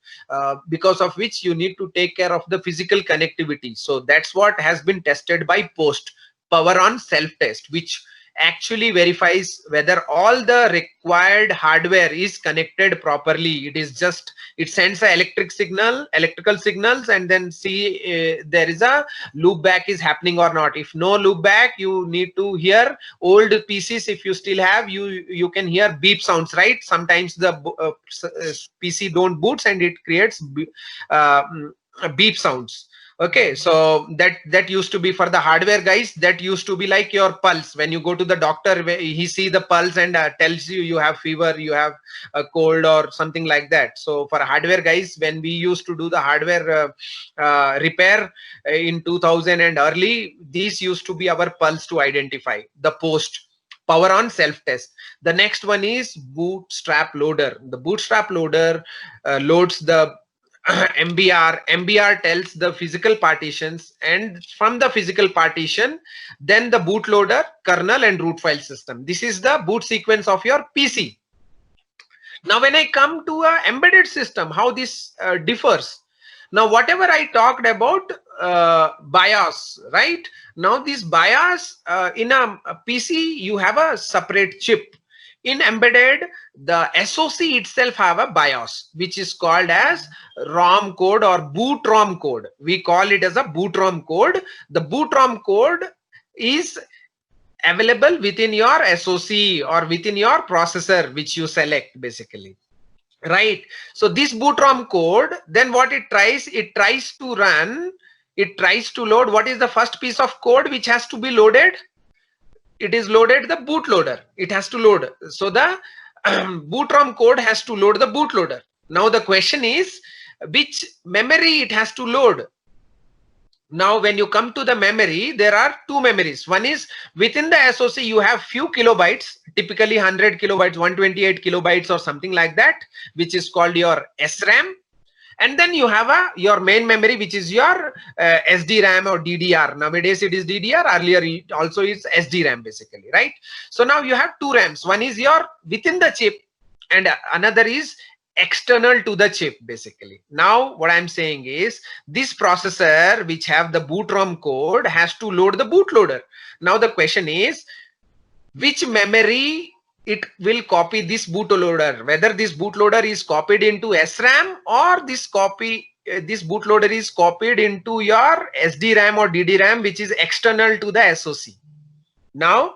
S2: because of which you need to take care of the physical connectivity. So that's what has been tested by POST, power on self test, which actually verifies whether all the required hardware is connected properly. It is just, it sends a electrical signals, and then see there is a loop back is happening or not. If no loop back, you need to hear old PCs. If you still have, you can hear beep sounds, right? Sometimes the PC don't boots and it creates uh, beep sounds. Okay, so that used to be for the hardware guys. That used to be like your pulse. When you go to the doctor, he see the pulse and tells you have fever, you have a cold or something like that. So for hardware guys, when we used to do the hardware repair in 2000 and early, these used to be our pulse to identify the POST, power on self test. The next one is bootstrap loader. The bootstrap loader loads the MBR tells the physical partitions, and from the physical partition, then the bootloader, kernel, and root file system. This is the boot sequence of your PC. Now, when I come to a embedded system, how this differs. Now, whatever I talked about BIOS, right? Now, this BIOS in a PC, you have a separate chip. In embedded, the SoC itself have a BIOS, which is called as ROM code or boot ROM code. We call it as a boot ROM code. The boot ROM code is available within your SoC or within your processor, which you select basically. Right. So this boot ROM code, then what it tries to run, it tries to load. What is the first piece of code which has to be loaded? It is loaded the bootloader. It has to load. So the boot ROM code has to load the bootloader. Now the question is, which memory it has to load? Now when you come to the memory, there are two memories. One is within the SoC, you have few kilobytes, typically 100 kilobytes, 128 kilobytes or something like that, which is called your SRAM. And then you have your main memory, which is your SDRAM or DDR. Nowadays it is DDR, earlier it also is SDRAM basically, right? So now you have two RAMs. One is your within the chip and another is external to the chip basically. Now what I'm saying is, this processor which have the boot ROM code has to load the bootloader. Now the question is, which memory it will copy this bootloader, whether this bootloader is copied into SRAM or this bootloader is copied into your SDRAM or DDRAM, which is external to the SoC. Now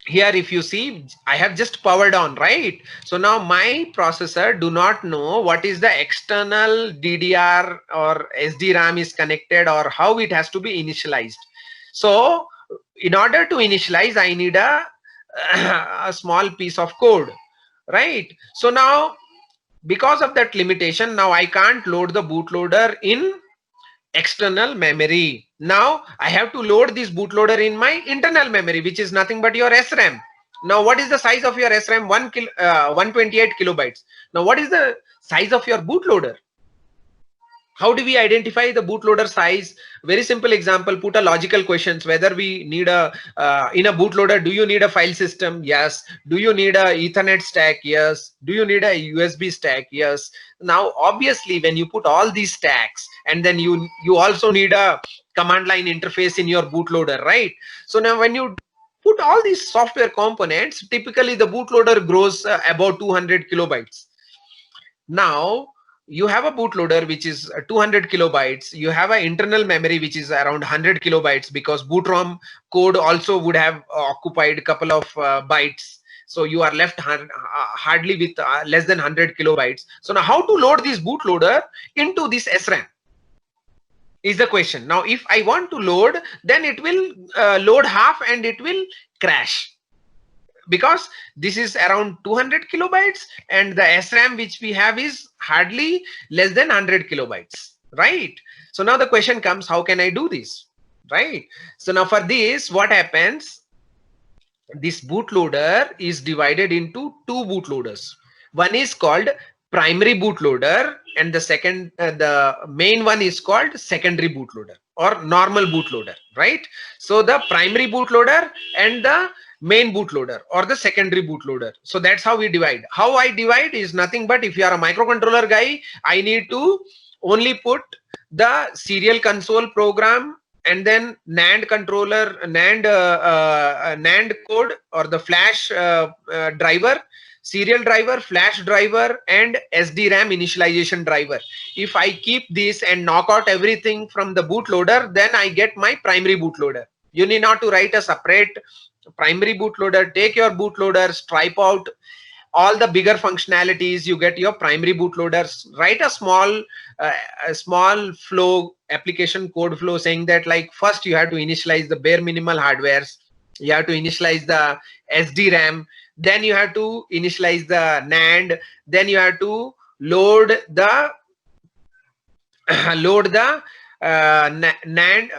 S2: here if you see, I have just powered on, right? So now my processor do not know what is the external DDR or SDRAM is connected or how it has to be initialized. So in order to initialize, I need a small piece of code, right? So now because of that limitation, now I can't load the bootloader in external memory. Now I have to load this bootloader in my internal memory, which is nothing but your SRAM. Now what is the size of your SRAM? 128 kilobytes. Now what is the size of your bootloader? How do we identify the bootloader size? Very simple example, put a logical questions, whether we need in a bootloader, do you need a file system? Yes. Do you need a Ethernet stack? Yes. Do you need a USB stack? Yes. Now, obviously, when you put all these stacks, and then you also need a command line interface in your bootloader, right? So now when you put all these software components, typically the bootloader grows about 200 kilobytes. Now, you have a bootloader which is 200 kilobytes. You have an internal memory which is around 100 kilobytes, because boot ROM code also would have occupied a couple of bytes. So you are left hardly with less than 100 kilobytes. So now how to load this bootloader into this SRAM is the question. Now if I want to load, then it will load half and it will crash, because this is around 200 kilobytes and the SRAM which we have is hardly less than 100 kilobytes, right? So now the question comes, how can I do this, right? So now for this, what happens? this bootloader is divided into two bootloaders. One is called primary bootloader, and the main one is called secondary bootloader or normal bootloader, right? So the primary bootloader and the main bootloader or the secondary bootloader. So that's how we divide. How I divide is nothing but, if you are a microcontroller guy, I need to only put the serial console program, and then NAND controller, NAND code, or the flash driver, serial driver, flash driver, and SDRAM initialization driver. If I keep this and knock out everything from the bootloader, then I get my primary bootloader. You need not to write a separate primary bootloader. Take your bootloader, stripe out all the bigger functionalities, you get your primary bootloaders. Write a small flow, application code flow, saying that, like, first you have to initialize the bare minimal hardwares, you have to initialize the SDRAM, then you have to initialize the NAND, then you have to load the NAND,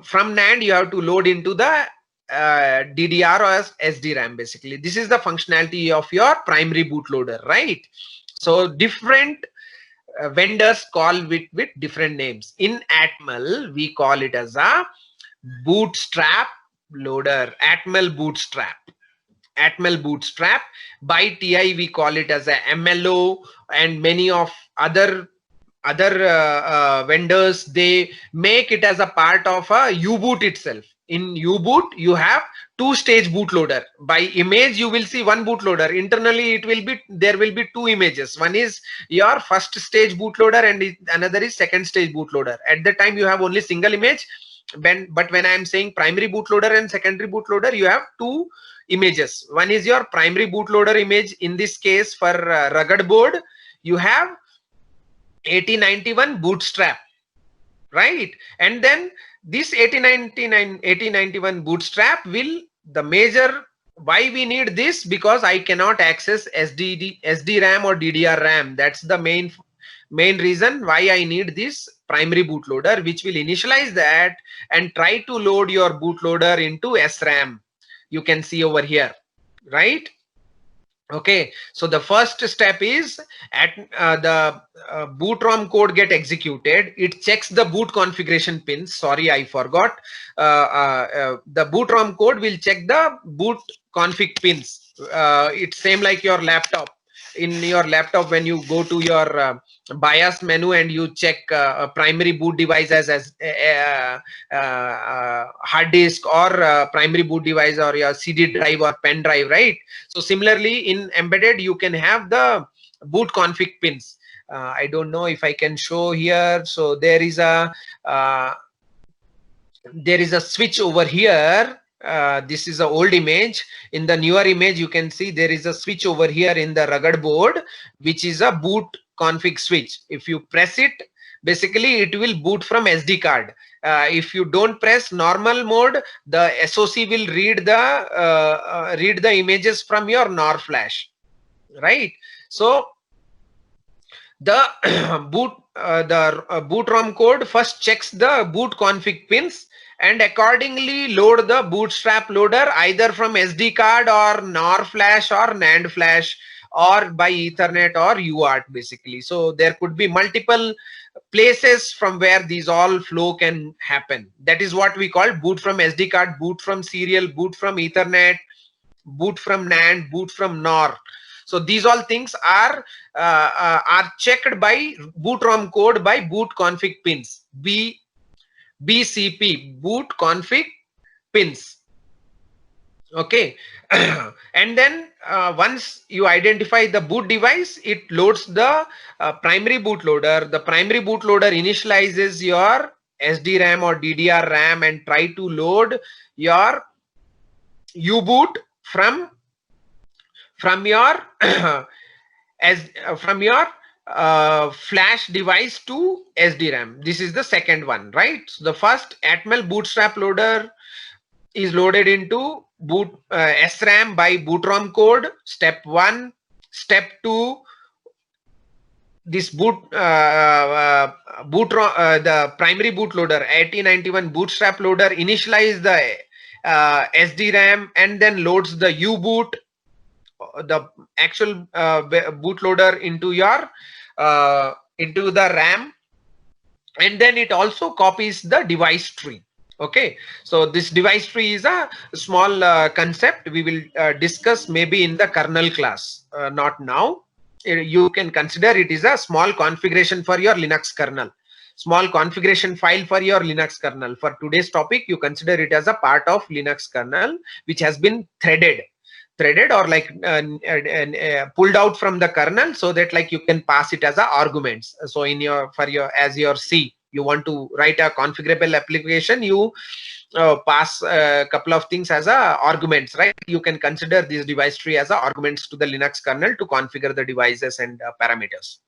S2: from NAND you have to load into the DDR or SDRAM. Basically, this is the functionality of your primary bootloader, right? So different vendors call with different names. In Atmel, we call it as a bootstrap loader, Atmel bootstrap. Atmel bootstrap. By TI, we call it as a MLO, and many of other vendors, they make it as a part of a U-boot itself. In U-boot, you have two-stage bootloader. By image, you will see one bootloader. Internally, there will be two images. One is your first stage bootloader, and another is second stage bootloader. At the time, you have only single image. But when I am saying primary bootloader and secondary bootloader, you have two images. One is your primary bootloader image. In this case, for rugged board, you have 8091 bootstrap, right? And then this 8091 bootstrap will, the major, why we need this, because I cannot access SDRAM or DDR-RAM. That's the main reason why I need this primary bootloader, which will initialize that and try to load your bootloader into SRAM. You can see over here, right? Okay, so the first step is, at the boot ROM code get executed, it checks the boot configuration pins. Sorry, I forgot. The boot ROM code will check the boot config pins. It's same like your laptop. In your laptop, when you go to your BIOS menu and you check a primary boot device as hard disk, or primary boot device, or your CD drive or pen drive, right? So similarly, in embedded, you can have the boot config pins. I don't know if I can show here. So there is a switch over here. This is an old image. In the newer image, you can see there is a switch over here in the rugged board, which is a boot config switch. If you press it, basically it will boot from SD card. If you don't press normal mode, the SoC will read the images from your NOR flash, right? So the boot ROM code first checks the boot config pins and accordingly load the bootstrap loader either from SD card or NOR flash or NAND flash or by Ethernet or UART, basically. So there could be multiple places from where these all flow can happen. That is what we call boot from SD card, boot from serial, boot from Ethernet, boot from NAND, boot from NOR. So these all things are checked by boot ROM code by boot config pins, BCP, boot config pins. Okay, and then once you identify the boot device, it loads the primary bootloader. The primary bootloader initializes your SDRAM or DDR-RAM and try to load your U-boot from your flash device to SDRAM. This is the second one, right? So the first Atmel bootstrap loader is loaded into SRAM by boot ROM code. Step 1. Step 2. This the primary bootloader 8091 bootstrap loader initialize the SDRAM, and then loads the U-boot, the actual bootloader into your into the RAM, and then it also copies the device tree. Okay, so this device tree is a small concept we will discuss maybe in the kernel class, not now. You can consider it is a small configuration for your Linux kernel, small configuration file for your Linux kernel. For today's topic, you consider it as a part of Linux kernel which has been threaded or like pulled out from the kernel, so that like you can pass it as a arguments. So in your as your C, you want to write a configurable application, you pass a couple of things as a arguments, right? You can consider this device tree as a arguments to the Linux kernel to configure the devices and parameters.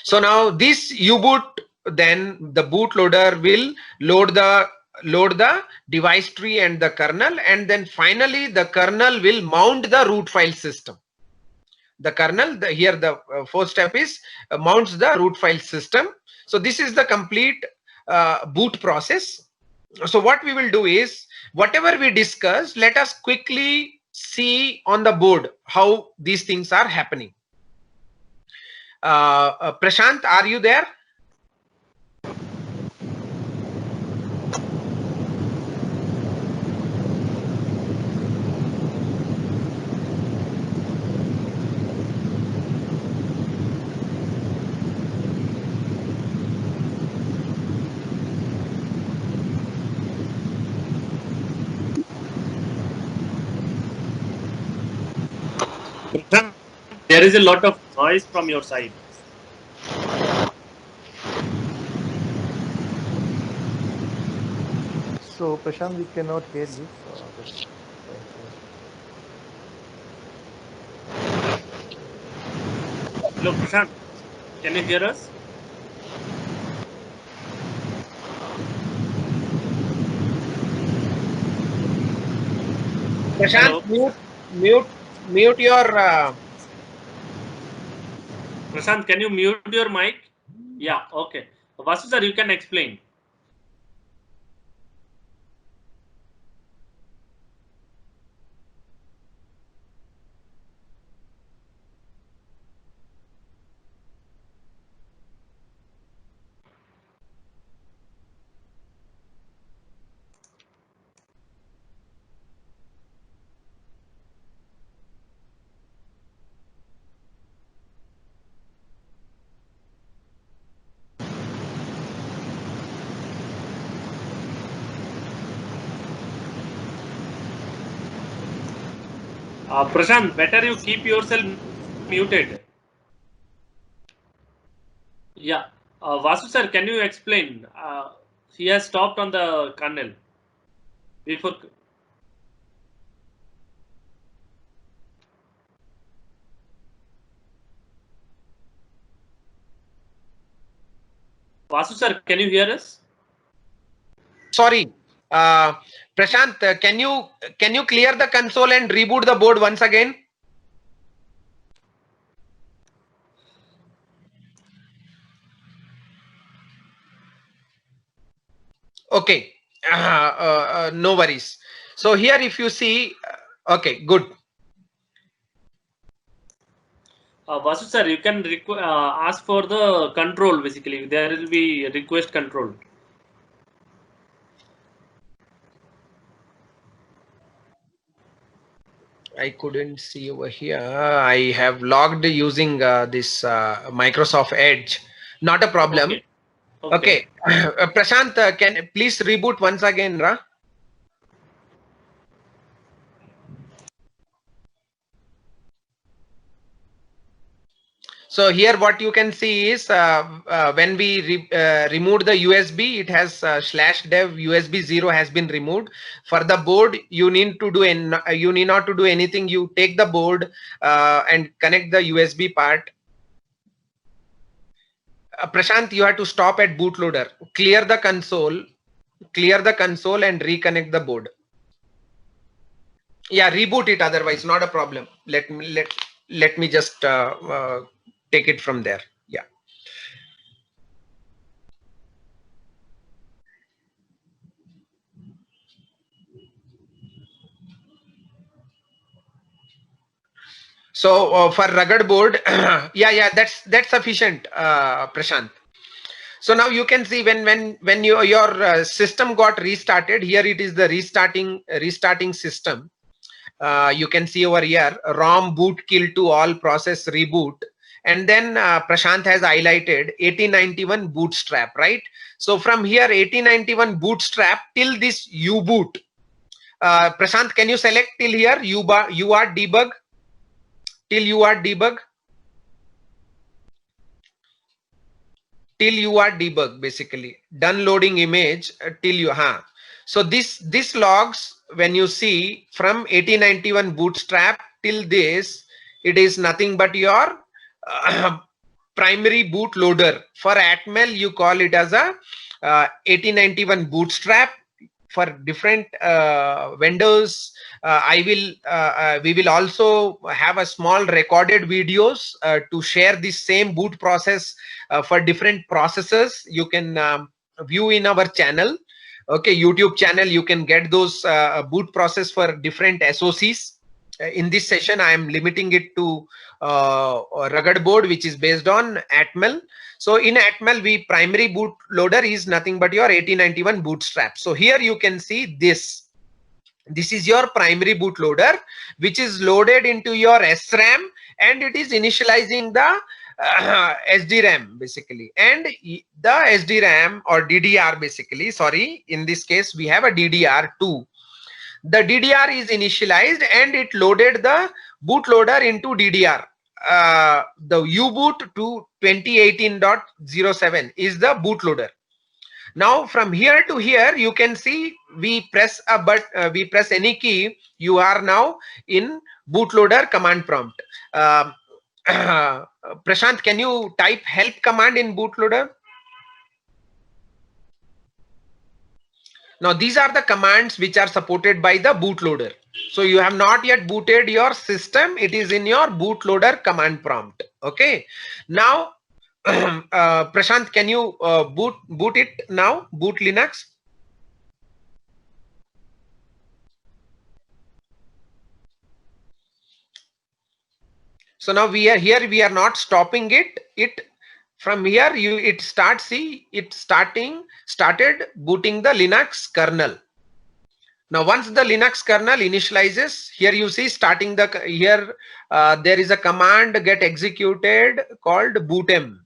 S2: So now this U-boot, then the bootloader will load the device tree and the kernel, and then finally the kernel will mount the root file system. The kernel, here the fourth step is mounts the root file system. So this is the complete boot process. So what we will do is, whatever we discuss, let us quickly see on the board how these things are happening. Prashant, are you there?
S1: There is a lot of noise from your side.
S3: So Prashant, we cannot hear you. Just trying to.
S1: Hello, Prashant. Can you hear us?
S2: Prashant, mute your.
S1: Prashant, can you mute your mic? Yeah, okay. Vasu sir, you can explain. Prashant, better you keep yourself muted. Yeah. Vasu sir, can you explain? He has stopped on the kernel. Before. Vasu sir, can you hear us?
S2: Sorry, Prashant, can you clear the console and reboot the board once again? Okay, no worries. So here, if you see, okay, good.
S1: Vasu sir, you can ask for the control. Basically, there will be request control.
S2: I couldn't see over here. I have logged using this Microsoft Edge. Not a problem. Okay. Prashant, can please reboot once again, Ra? So here what you can see is when we removed the USB, it has /dev USB 0 has been removed. For the board, you need not to do anything. You take the board and connect the USB part. Prashant, you have to stop at bootloader. Clear the console and reconnect the board. Yeah, reboot it. Otherwise, not a problem. Let me just take it from there. Yeah. So for rugged board, yeah, that's sufficient, Prashant. So now you can see when your system got restarted. Here it is the restarting system. You can see over here ROM boot kill to all process reboot, and then Prashant has highlighted 8091 bootstrap, right? So from here 8091 bootstrap till this U-boot. Prashant, can you select till here UART debug? Till UART debug? Till UART debug, basically done loading image till you so this logs, when you see from 8091 bootstrap till this, it is nothing but your primary bootloader. For Atmel you call it as a 8091 bootstrap. For different vendors, we will also have a small recorded videos to share the same boot process for different processors. You can view in our channel, okay, YouTube channel. You can get those boot process for different SOCs. In this session I am limiting it to rugged board, which is based on Atmel. So in Atmel, we primary bootloader is nothing but your 8091 bootstrap. So here you can see this. This is your primary bootloader, which is loaded into your SRAM, and it is initializing the SDRAM basically, and the SDRAM or DDR basically. Sorry, in this case we have a DDR2. The DDR is initialized and it loaded the bootloader into DDR. The U-boot to 2018.07 is the bootloader. Now from here to here you can see we press we press any key, you are now in bootloader command prompt. Prashant, can you type help command in bootloader? Now these are the commands which are supported by the bootloader. So you have not yet booted your system, it is in your bootloader command prompt. Okay, now Prashant, can you boot it now? Boot Linux. So now we are here, we are not stopping it. From here it starts, see it started booting the Linux kernel. Now once the Linux kernel initializes, here you see starting the here there is a command get executed called bootem.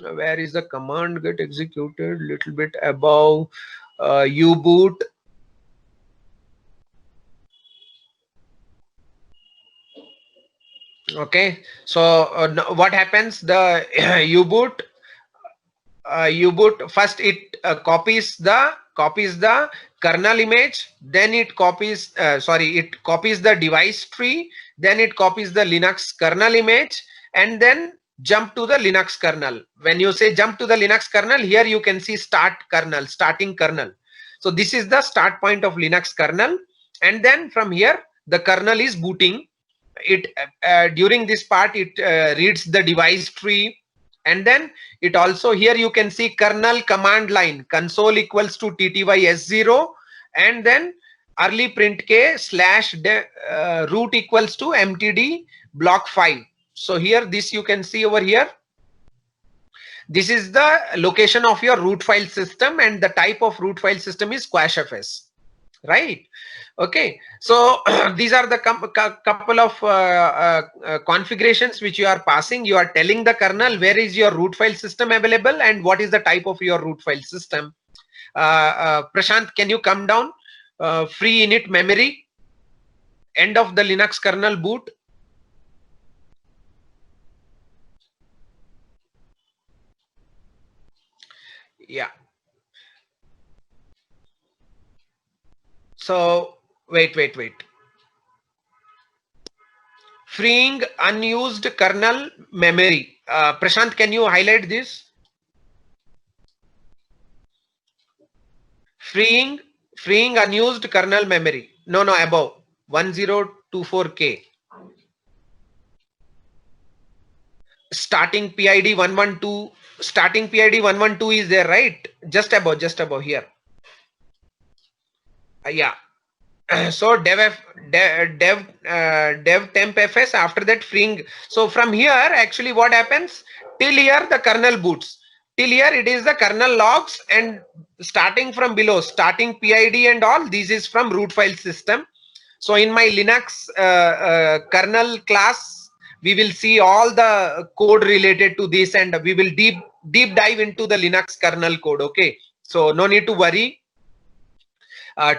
S2: Where is the command get executed? Little bit above uboot. Okay, so what happens? The uboot first it copies the kernel image, then it copies it copies the device tree, then it copies the Linux kernel image, and then jump to the Linux kernel. When you say jump to the Linux kernel, here you can see starting kernel. So this is the start point of Linux kernel, and then from here the kernel is booting. It during this part it reads the device tree, and then it also, here you can see kernel command line console equals to tty s0, and then early print k slash root equals to mtd block 5. So here this you can see over here, this is the location of your root file system, and the type of root file system is squashfs, right? Okay, so these are the couple of configurations which you are passing. You are telling the kernel where is your root file system available and what is the type of your root file system. Prashant, can you come down? Free init memory, end of the Linux kernel boot. Yeah. So wait. Freeing unused kernel memory. Prashant, can you highlight this? Freeing unused kernel memory. No, above 1024K. Starting PID 112. Starting PID 112 is there, right? Just above here. Yeah. So dev temp fs, after that freeing. So from here, actually what happens, till here the kernel boots, till here it is the kernel logs, and starting from below, starting PID and all, this is from root file system. So in my Linux kernel class, we will see all the code related to this, and we will deep dive into the Linux kernel code. Okay, so no need to worry.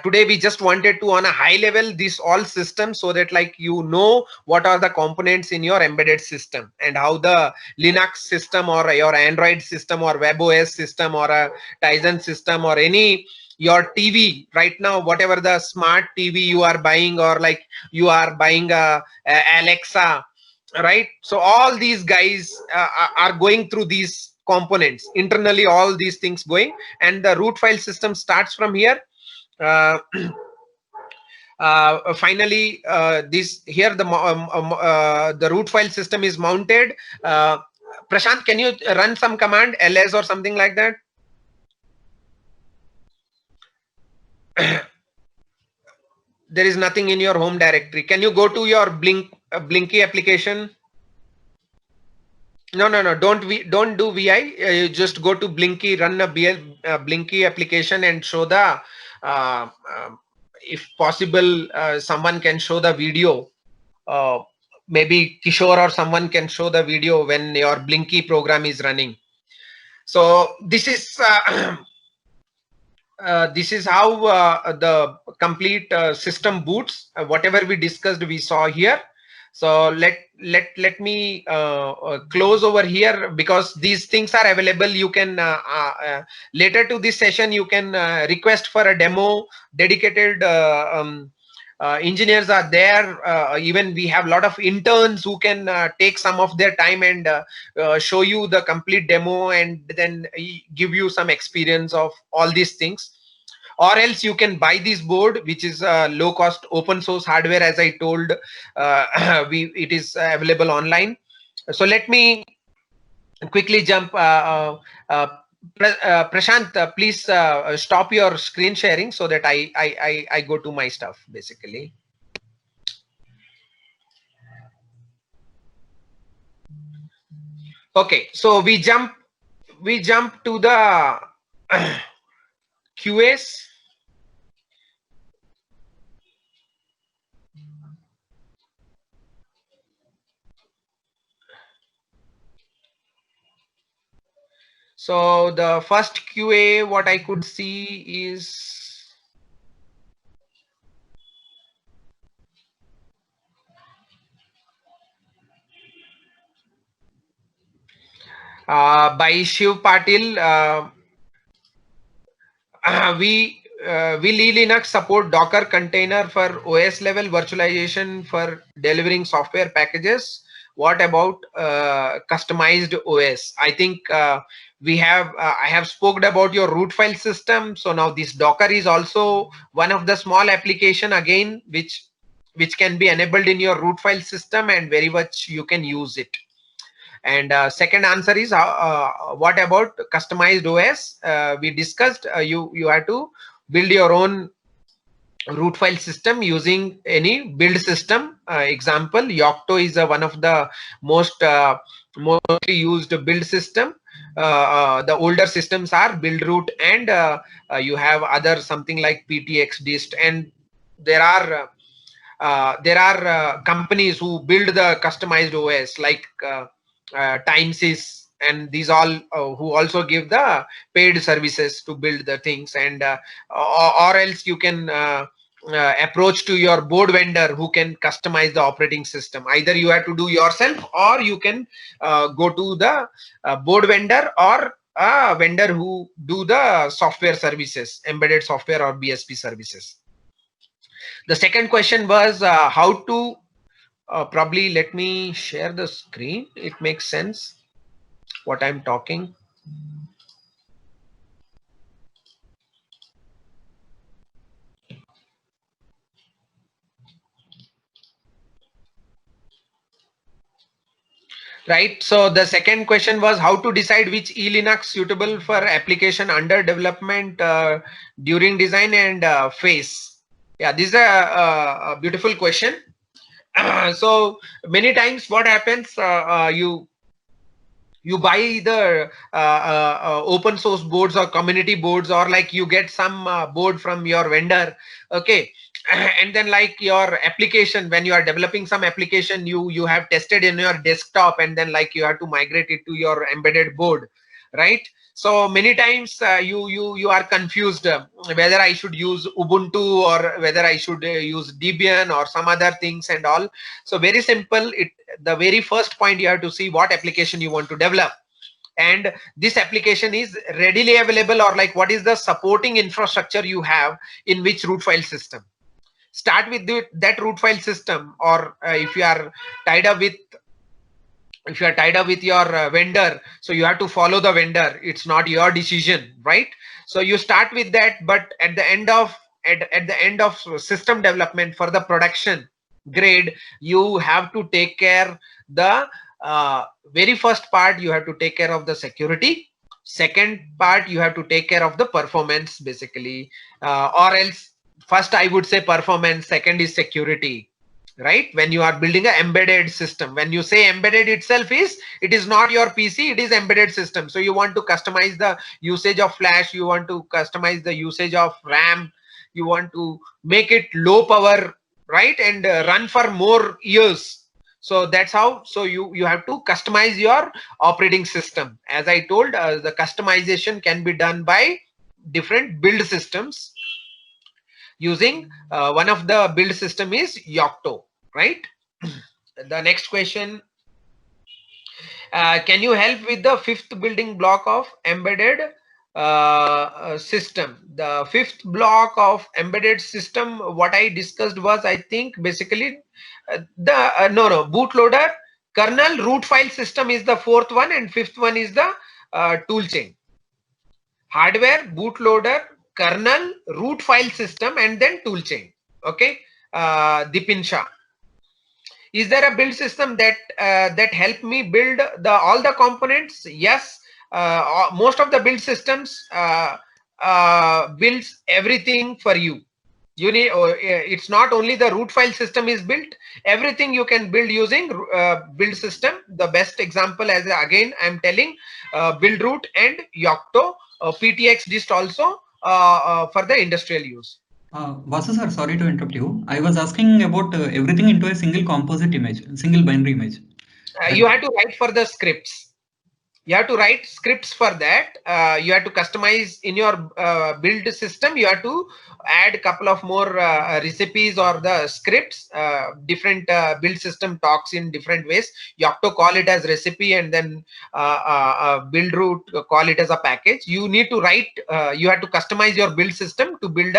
S2: Today we just wanted to, on a high level, this all systems, so that like you know what are the components in your embedded system, and how the Linux system or your Android system or WebOS system or a Tizen system or any your TV right now, whatever the smart TV you are buying, or like you are buying a Alexa, right? So all these guys are going through these components internally, all these things going, and the root file system starts from here. uh, Finally, this here the root file system is mounted. Prashant, can you run some command ls or something like that? There is nothing in your home directory. Can you go to your Blinky application? No, don't do vi. You just go to Blinky, run a Blinky application, and show the if possible, someone can show the video. Maybe Kishore or someone can show the video when your Blinky program is running. So this is how the complete system boots. Whatever we discussed, we saw here. So let me close over here, because these things are available. You can later to this session, you can request for a demo. Dedicated engineers are there. Even we have a lot of interns who can take some of their time and show you the complete demo, and then give you some experience of all these things. Or else you can buy this board, which is low cost open source hardware. As I told, it is available online. So let me quickly jump. Prashant, please stop your screen sharing, so that I go to my stuff basically. Okay, so we jump to the QAs. So the first QA, what I could see is by Shiv Patil. We Linux support Docker container for OS level virtualization for delivering software packages. What about customized OS? I think we have I have spoken about your root file system. So now this Docker is also one of the small application, again, which can be enabled in your root file system, and very much you can use it. And second answer is what about customized OS? We discussed you have to build your own root file system using any build system. Example, Yocto is one of the mostly used build system. The older systems are Buildroot, and you have other something like PTX dist, and there are companies who build the customized OS like Timesys, and these all who also give the paid services to build the things. And or else you can approach to your board vendor who can customize the operating system. Either you have to do yourself, or you can go to the board vendor, or a vendor who do the software services, embedded software or BSP services. The second question was how to probably let me share the screen. It makes sense what I'm talking. Right. So the second question was how to decide which eLinux suitable for application under development, during design, and phase. Yeah, this is a beautiful question. So many times what happens, you buy the open source boards or community boards, or like you get some board from your vendor, okay. And then like your application, when you are developing some application, you have tested in your desktop, and then like you have to migrate it to your embedded board, right? So many times you are confused whether I should use Ubuntu or whether I should use Debian or some other things and all. So very simple. The very first point, you have to see what application you want to develop, and this application is readily available, or like what is the supporting infrastructure you have in which root file system. Start with that root file system, or if you are tied up with your vendor, so you have to follow the vendor. It's not your decision, right? So you start with that, but at the end of system development for the production grade, you have to take care the very first part, you have to take care of the security. Second part, you have to take care of the performance, basically, or else first I would say performance, second is security, right? When you are building an embedded system, when you say embedded itself, it is not your PC, it is embedded system. So you want to customize the usage of flash, you want to customize the usage of RAM, you want to make it low power, right? And run for more years. So that's how. So you have to customize your operating system. As I told, the customization can be done by different build systems. Using one of the build system is Yocto, right? The next question, can you help with the fifth building block of embedded system? The fifth block of embedded system, what I discussed was, I think, basically no, bootloader, kernel, root file system is the fourth one, and fifth one is the tool chain. Hardware, bootloader, kernel, root file system, and then tool chain. Okay, Dipin Shah. Is there a build system that helped me build all the components? Yes, most of the build systems builds everything for you. You need, it's not only the root file system is built, everything you can build using build system. The best example, as again I'm telling, Buildroot and Yocto, PTX dist also for the industrial use.
S4: Vasu sir, sorry to interrupt you. I was asking about everything into a single composite image, single binary image.
S2: You have to write for the scripts. You have to write scripts for that. You have to customize in your build system. You have to add a couple of more recipes or the scripts. Different build system talks in different ways. Yocto call it as recipe, and then Buildroot call it as a package. You need to write, you have to customize your build system to build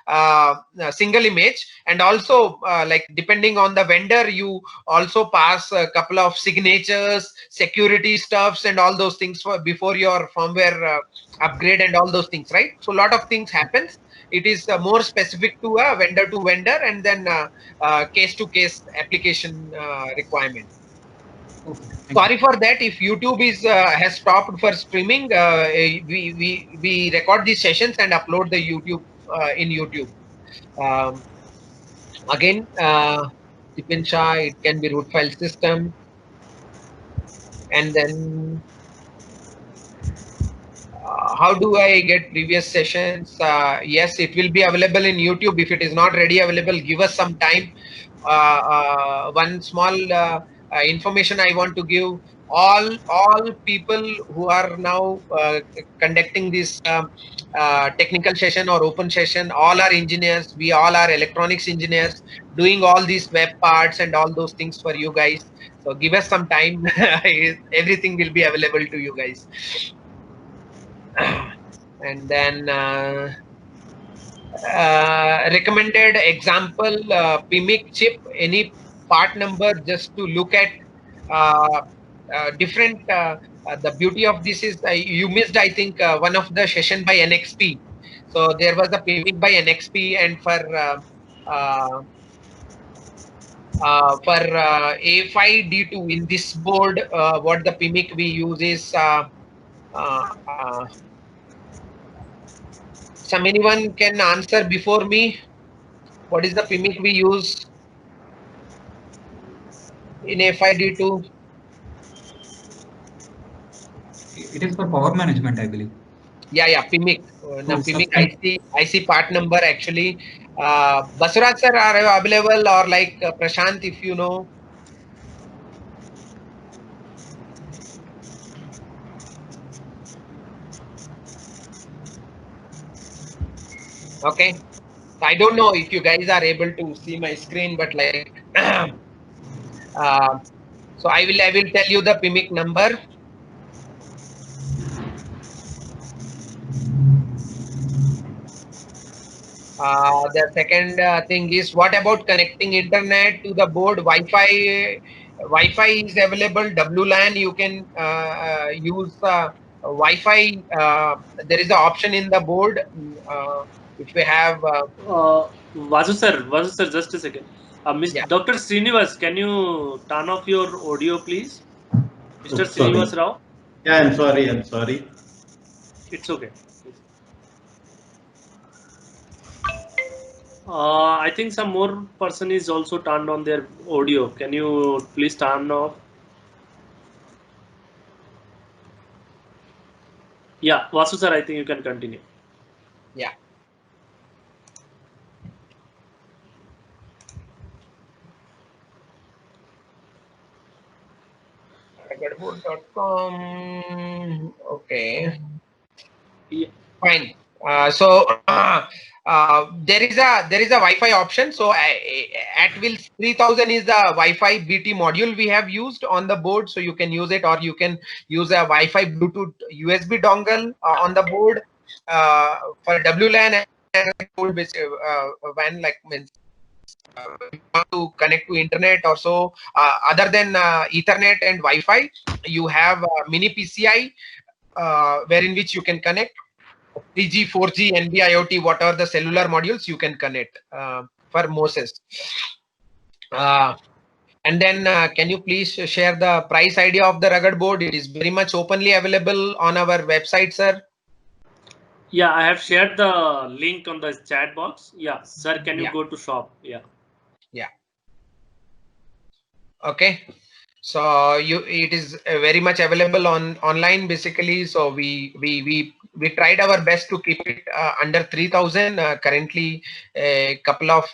S2: a single image. And also like depending on the vendor, you also pass a couple of signatures, security stuffs, and all those things before your firmware upgrade and all those things, right? So a lot of things happens. It is more specific to a vendor to vendor, and then case to case application requirement.
S4: Okay,
S2: Sorry for that. If YouTube is has stopped for streaming, we record these sessions and upload the YouTube in YouTube. Again, Dipin Shah, it can be root file system, and then how do I get previous sessions? Yes, it will be available in YouTube. If it is not ready available, give us some time. One small information I want to give: all people who are now conducting this technical session or open session, all are engineers. We all are electronics engineers doing all these web parts and all those things for you guys. So give us some time. Everything will be available to you guys. And then recommended example, PMIC chip, any part number, just to look at different. The beauty of this is you missed, I think, one of the session by NXP. So there was a PMIC by NXP, and for A5D2 in this board, what the PMIC we use is anyone can answer before me? What is the PMIC we use in FID2?
S4: It is for power management, I believe.
S2: Yeah, PMIC. No,
S4: So
S2: PMIC
S4: suspend.
S2: IC part number actually. Basuraj sir are available, or like Prashant, if you know. Okay. I don't know if you guys are able to see my screen, but like, so I will tell you the PMIC number. The second thing is, what about connecting internet to the board? Wi-Fi. Wi-Fi is available. WLAN. You can use Wi-Fi. There is an option in the board. If you have,
S1: Vasu sir, just a second. Miss
S2: yeah.
S1: Dr. Srinivas, can you turn off your audio, please? Mr.
S5: Oh, sorry.
S1: Srinivas Rao,
S5: Yeah, I'm sorry. I'm sorry.
S1: it's okay. I think some more person is also turned on their audio. Can you please turn off? Yeah, Vasu sir, I think you can continue.
S2: Yeah. Ragadboard.com. Okay.
S1: Yeah.
S2: Fine. There is a Wi-Fi option. So at will 3000 is the Wi-Fi BT module we have used on the board. So you can use it, or you can use a Wi-Fi Bluetooth USB dongle on the board for WLAN and board WAN, like means you want to connect to internet or so. Other than Ethernet and Wi-Fi, you have mini PCI wherein which you can connect 3G, 4G, NB IoT, whatever the cellular modules you can connect for Moses. And then can you please share the price idea of the rugged board? It is very much openly available on our website, sir.
S1: Yeah, I have shared the link on the chat box. Yeah, sir, can you
S2: Yeah.
S1: go to shop? Yeah.
S2: Yeah. Okay. So it is very much available on online basically. So we tried our best to keep it under 3000. Currently, a couple of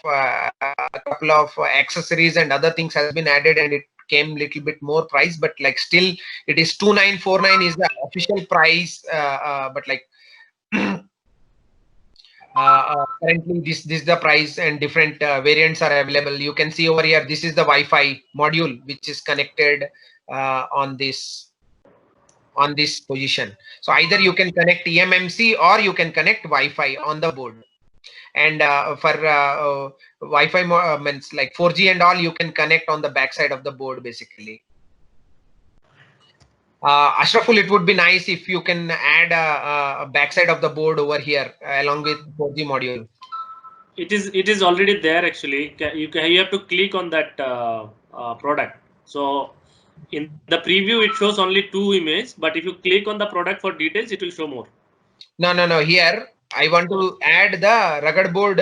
S2: accessories and other things has been added, and it came little bit more price, but like still it is 2949 is the official price. But like currently this is the price, and different variants are available. You can see over here, this is the Wi-Fi module which is connected on this position. So either you can connect eMMC or you can connect Wi-Fi on the board. And for Wi-Fi means like 4G and all, you can connect on the backside of the board basically. Ashraful, it would be nice if you can add a backside of the board over here along with 4G module.
S1: It is already there actually. You have to click on that product. So in the preview it shows only 2 images, but if you click on the product for details, it will show more.
S2: No. Here I want to add the rugged board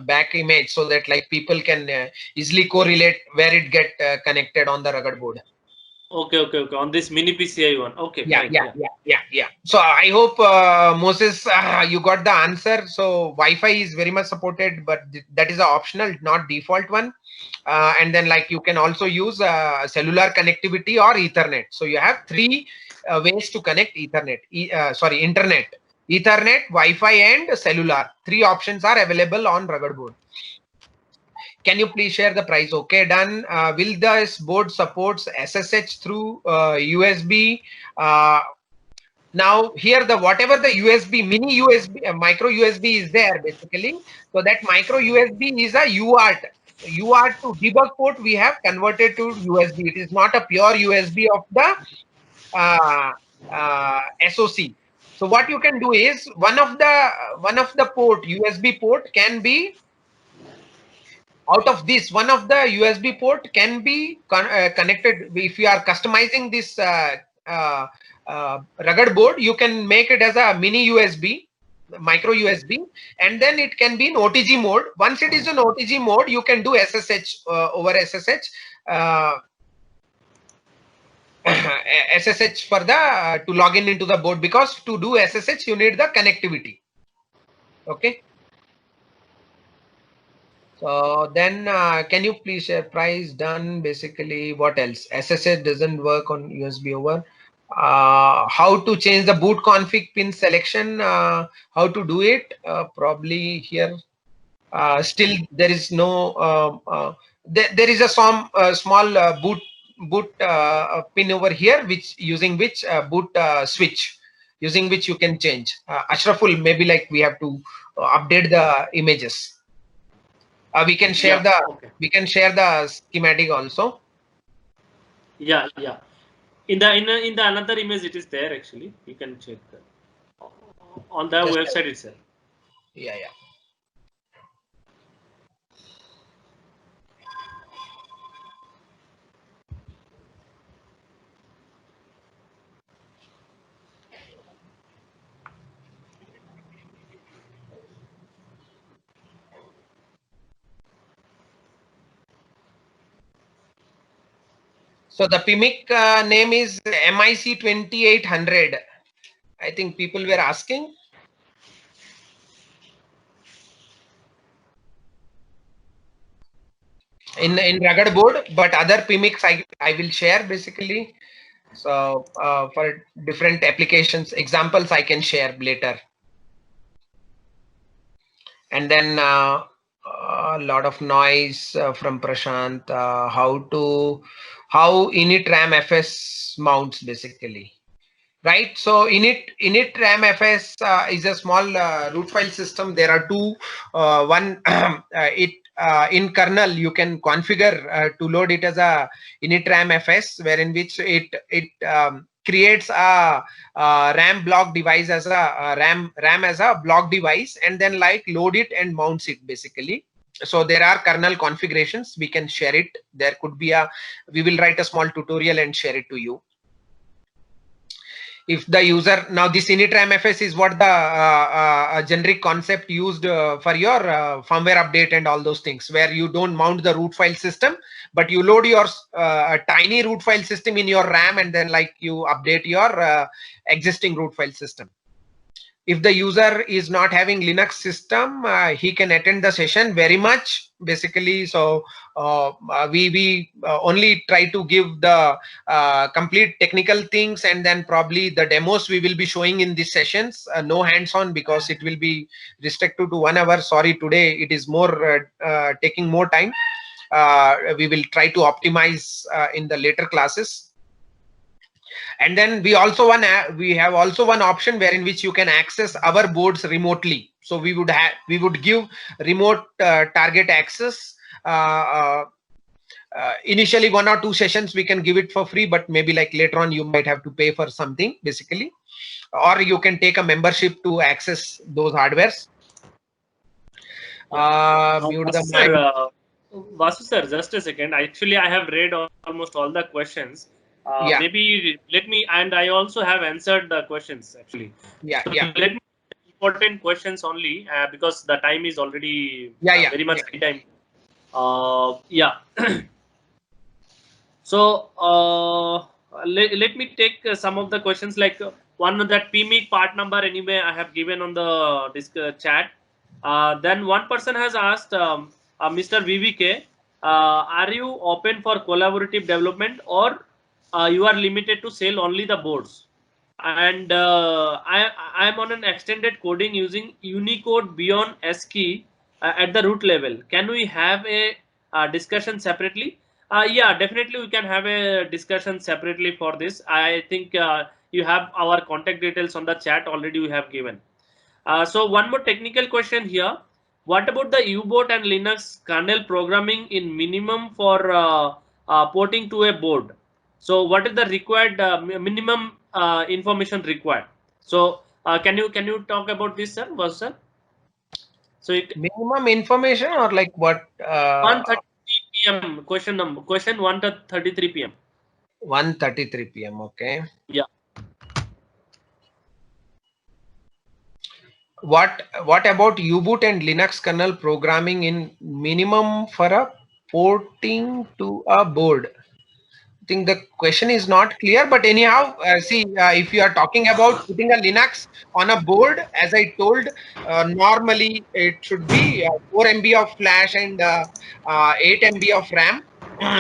S2: back image so that like people can easily correlate where it get connected on the rugged board.
S1: Okay. On this mini PCI one. Okay,
S2: Yeah,
S1: fine.
S2: yeah. So I hope Moses, you got the answer. So Wi-Fi is very much supported, but that is a optional, not default one. And then like you can also use cellular connectivity or Ethernet. So you have 3 ways to connect internet, Wi-Fi and cellular. 3 options are available on rugged board. Can you please share the price? Okay, done. Will this board supports SSH through USB? Now here the whatever the USB, mini USB, micro USB is there basically. So that micro USB is a UART. UART to debug port we have converted to USB. It is not a pure USB of the SoC. So what you can do is one of the port, USB port, can be out of this. One of the USB port can be connected. If you are customizing this rugged board, you can make it as a mini USB. micro USB, and then it can be in OTG mode. Once it is in OTG mode, you can do SSH over SSH. SSH for the to log in into the board, because to do SSH you need the connectivity. Okay. So then can you please share price done? Basically, what else? SSH doesn't work on USB over. How to change the boot config pin selection? How to do it? Probably here. Still there is no. There is a some small boot pin over here, which using which boot switch, using which you can change. Ashraful, maybe like we have to update the images. We can share the schematic also.
S1: Yeah. In the another image it is there actually. You can check on the
S2: Just
S1: website itself.
S2: Yeah. So the PMIC name is MIC 2800. I think people were asking. In rugged board, but other PMICs I will share basically. So for different applications, examples I can share later. And then a lot of noise from Prashant. How init RAM FS mounts basically. Right, so init RAM FS is a small root file system. There are two. One, in kernel you can configure to load it as a init RAM FS, wherein which it creates a RAM block device as a RAM as a block device, and then like load it and mounts it basically. So there are kernel configurations. We can share it. There could be we will write a small tutorial and share it to you. If the user, now this init RAM FS is what the generic concept used for your firmware update and all those things, where you don't mount the root file system, but you load your tiny root file system in your RAM, and then like you update your existing root file system. If the user is not having Linux system, he can attend the session very much basically. So we only try to give the complete technical things, and then probably the demos we will be showing in these sessions. No hands-on, because it will be restricted to 1 hour. Sorry, today it is more taking more time. We will try to optimize in the later classes. And then we have also one option wherein which you can access our boards remotely. So we would give remote target access. Initially 1 or 2 sessions we can give it for free, but maybe like later on you might have to pay for something basically, or you can take a membership to access those hardwares. Mute the mic.
S1: Vasu sir, just a second. Actually, I have read almost all the questions.
S2: Yeah.
S1: Maybe let me, and I also have answered the questions actually.
S2: Yeah.
S1: So let me important questions only because the time is already very much time. Yeah. So let me take some of the questions, like one of that PMIC part number anyway I have given on the chat. Then one person has asked, Mr. VVK, are you open for collaborative development, or you are limited to sell only the boards? And I am on an extended coding using Unicode beyond ASCII at the root level. Can we have a discussion separately? Yeah, definitely we can have a discussion separately for this. I think you have our contact details on the chat already we have given. So one more technical question here. What about the U-boot and Linux kernel programming in minimum for porting to a board? So what is the required minimum information required? So can you talk about this, sir? Sir? So
S2: minimum information, or like what?
S1: 1:33 p.m. Question 1:33 p.m.
S2: 1:33 p.m. Okay.
S1: Yeah.
S2: What about U-boot and Linux kernel programming in minimum for a porting to a board? I think the question is not clear, but anyhow, see, if you are talking about putting a Linux on a board, as I told, normally it should be 4 MB of flash and 8 MB of RAM.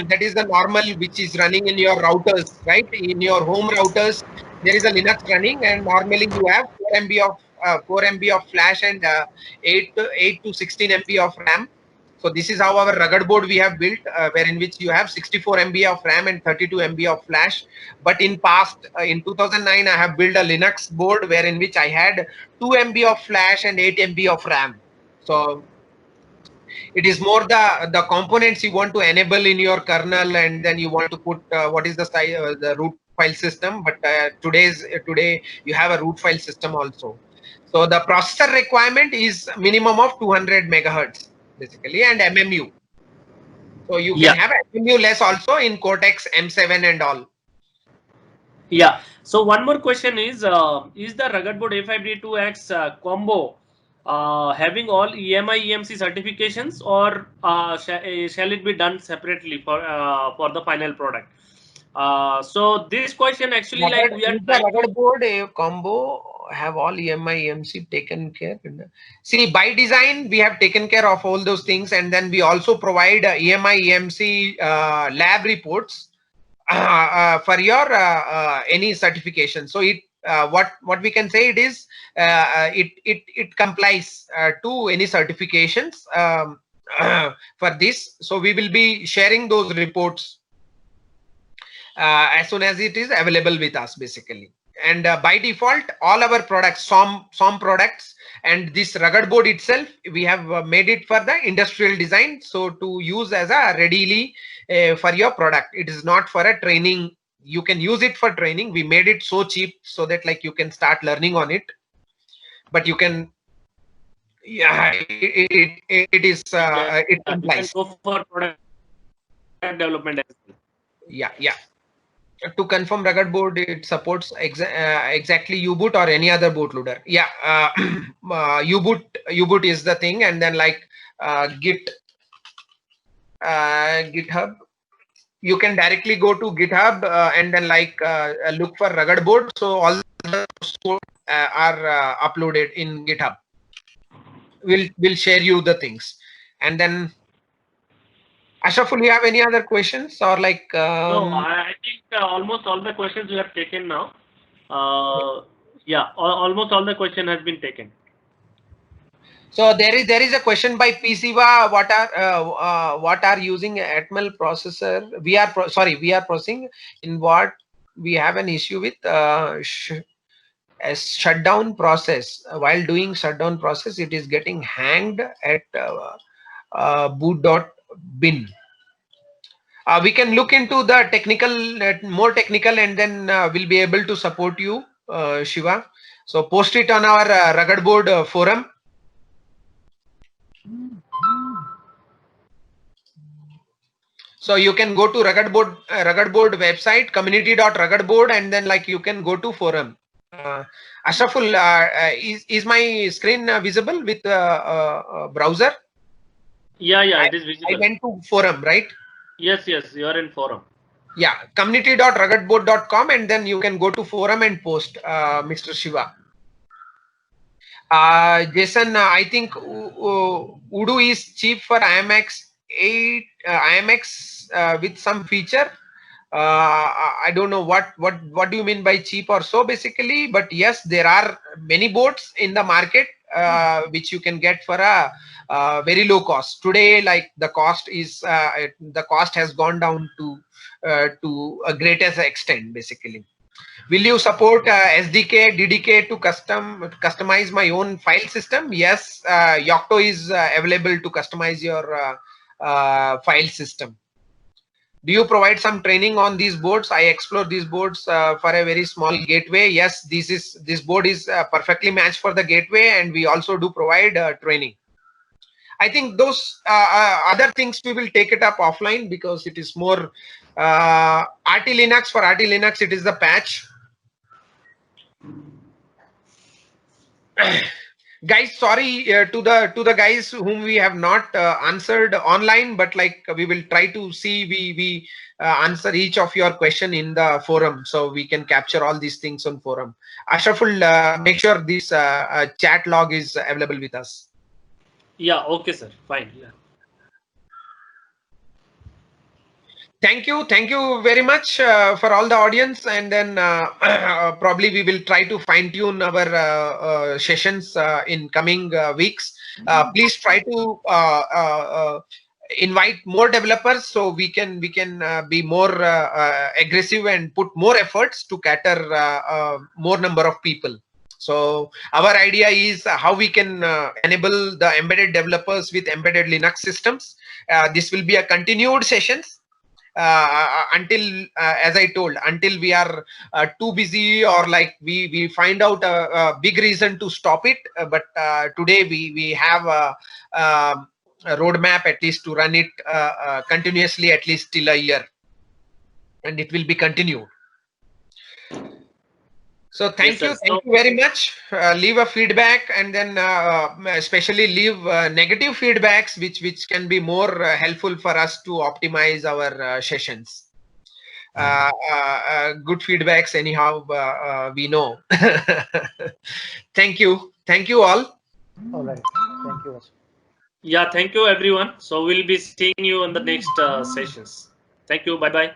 S2: That is the normal which is running in your routers, right? In your home routers, there is a Linux running, and normally you have 4 MB of flash and 8 to 16 MB of RAM. So this is how our rugged board we have built, wherein which you have 64 MB of RAM and 32 MB of flash. But in past, in 2009, I have built a Linux board wherein which I had 2 MB of flash and 8 MB of RAM. So it is more the components you want to enable in your kernel, and then you want to put what is the size, the root file system. But today you have a root file system also. So the processor requirement is minimum of 200 megahertz basically, and MMU. So you can have MMU less also in Cortex M7 and all.
S1: Yeah. So one more question is the rugged board A5D2X combo having all EMI EMC certifications, or shall it be done separately for the final product? So this question actually, like, we are
S2: Is the
S1: trying to.
S2: rugged board a combo have all EMI EMC taken care? See, by design we have taken care of all those things, and then we also provide EMI EMC lab reports for your any certification. So it what we can say it is it complies to any certifications for this. So we will be sharing those reports as soon as it is available with us basically. And by default, all our products, some products, and this rugged board itself, we have made it for the industrial design. So to use as a readily for your product. It is not for a training. You can use it for training. We made it so cheap so that like you can start learning on it. But you can, yeah, it is it complies.
S1: You can go for product development as well.
S2: Yeah. To confirm, rugged board it supports exactly U-boot or any other bootloader. Yeah, U-boot is the thing, and then like GitHub. You can directly go to GitHub and then like look for rugged board. So all the code are uploaded in GitHub. We'll share you the things, and then Ashraful, you have any other questions or like?
S1: No, I think almost all the questions we have taken now. Yeah, almost all the question has been taken.
S2: So there is a question by PCVA. What are using Atmel processor? We are processing in what we have an issue with a shutdown process. While doing shutdown process, it is getting hanged at boot.bin. We can look into the technical, more technical, and then we'll be able to support you, Shiva. So post it on our rugged board forum. So you can go to rugged board website, community.ruggedboard, and then like you can go to forum. Ashraful, is my screen visible with browser?
S1: Yeah, it is visible.
S2: I went to forum, right?
S1: Yes, you are in forum.
S2: Yeah, community.ruggedboard.com, and then you can go to forum and post, Mr. Shiva. Jason, I think Udo is cheap for IMX 8, IMX with some feature. I don't know what do you mean by cheap or so basically, but yes, there are many boards in the market which you can get for a very low cost. Today, like the cost has gone down to a greatest extent basically. Will you support SDK, DDK to customize my own file system? Yes, Yocto is available to customize your file system. Do you provide some training on these boards? I explore these boards for a very small gateway. Yes, this board is perfectly matched for the gateway, and we also do provide training. I think those other things we will take it up offline because it is more RT Linux. For RT Linux, it is the patch. Guys, sorry to the guys whom we have not answered online, but like we will try to see we answer each of your question in the forum, so we can capture all these things on forum. Ashraf will make sure this chat log is available with us.
S1: Yeah, okay, sir. Fine. Yeah.
S2: Thank you very much for all the audience, and then probably we will try to fine tune our sessions in coming weeks. Please try to invite more developers, so we can be more aggressive and put more efforts to cater more number of people. So our idea is how we can enable the embedded developers with embedded Linux systems. This will be a continued sessions until as I told, until we are too busy, or like we find out a big reason to stop it. But today we have a roadmap at least to run it continuously at least till a year, and it will be continued. So thank
S1: Yes,
S2: you very much. Leave a feedback, and then especially leave negative feedbacks, which can be more helpful for us to optimize our sessions. Good feedbacks anyhow, we know. Thank you all.
S3: All right. Thank you.
S1: Yeah, thank you everyone. So we'll be seeing you in the next sessions. Thank you. Bye bye.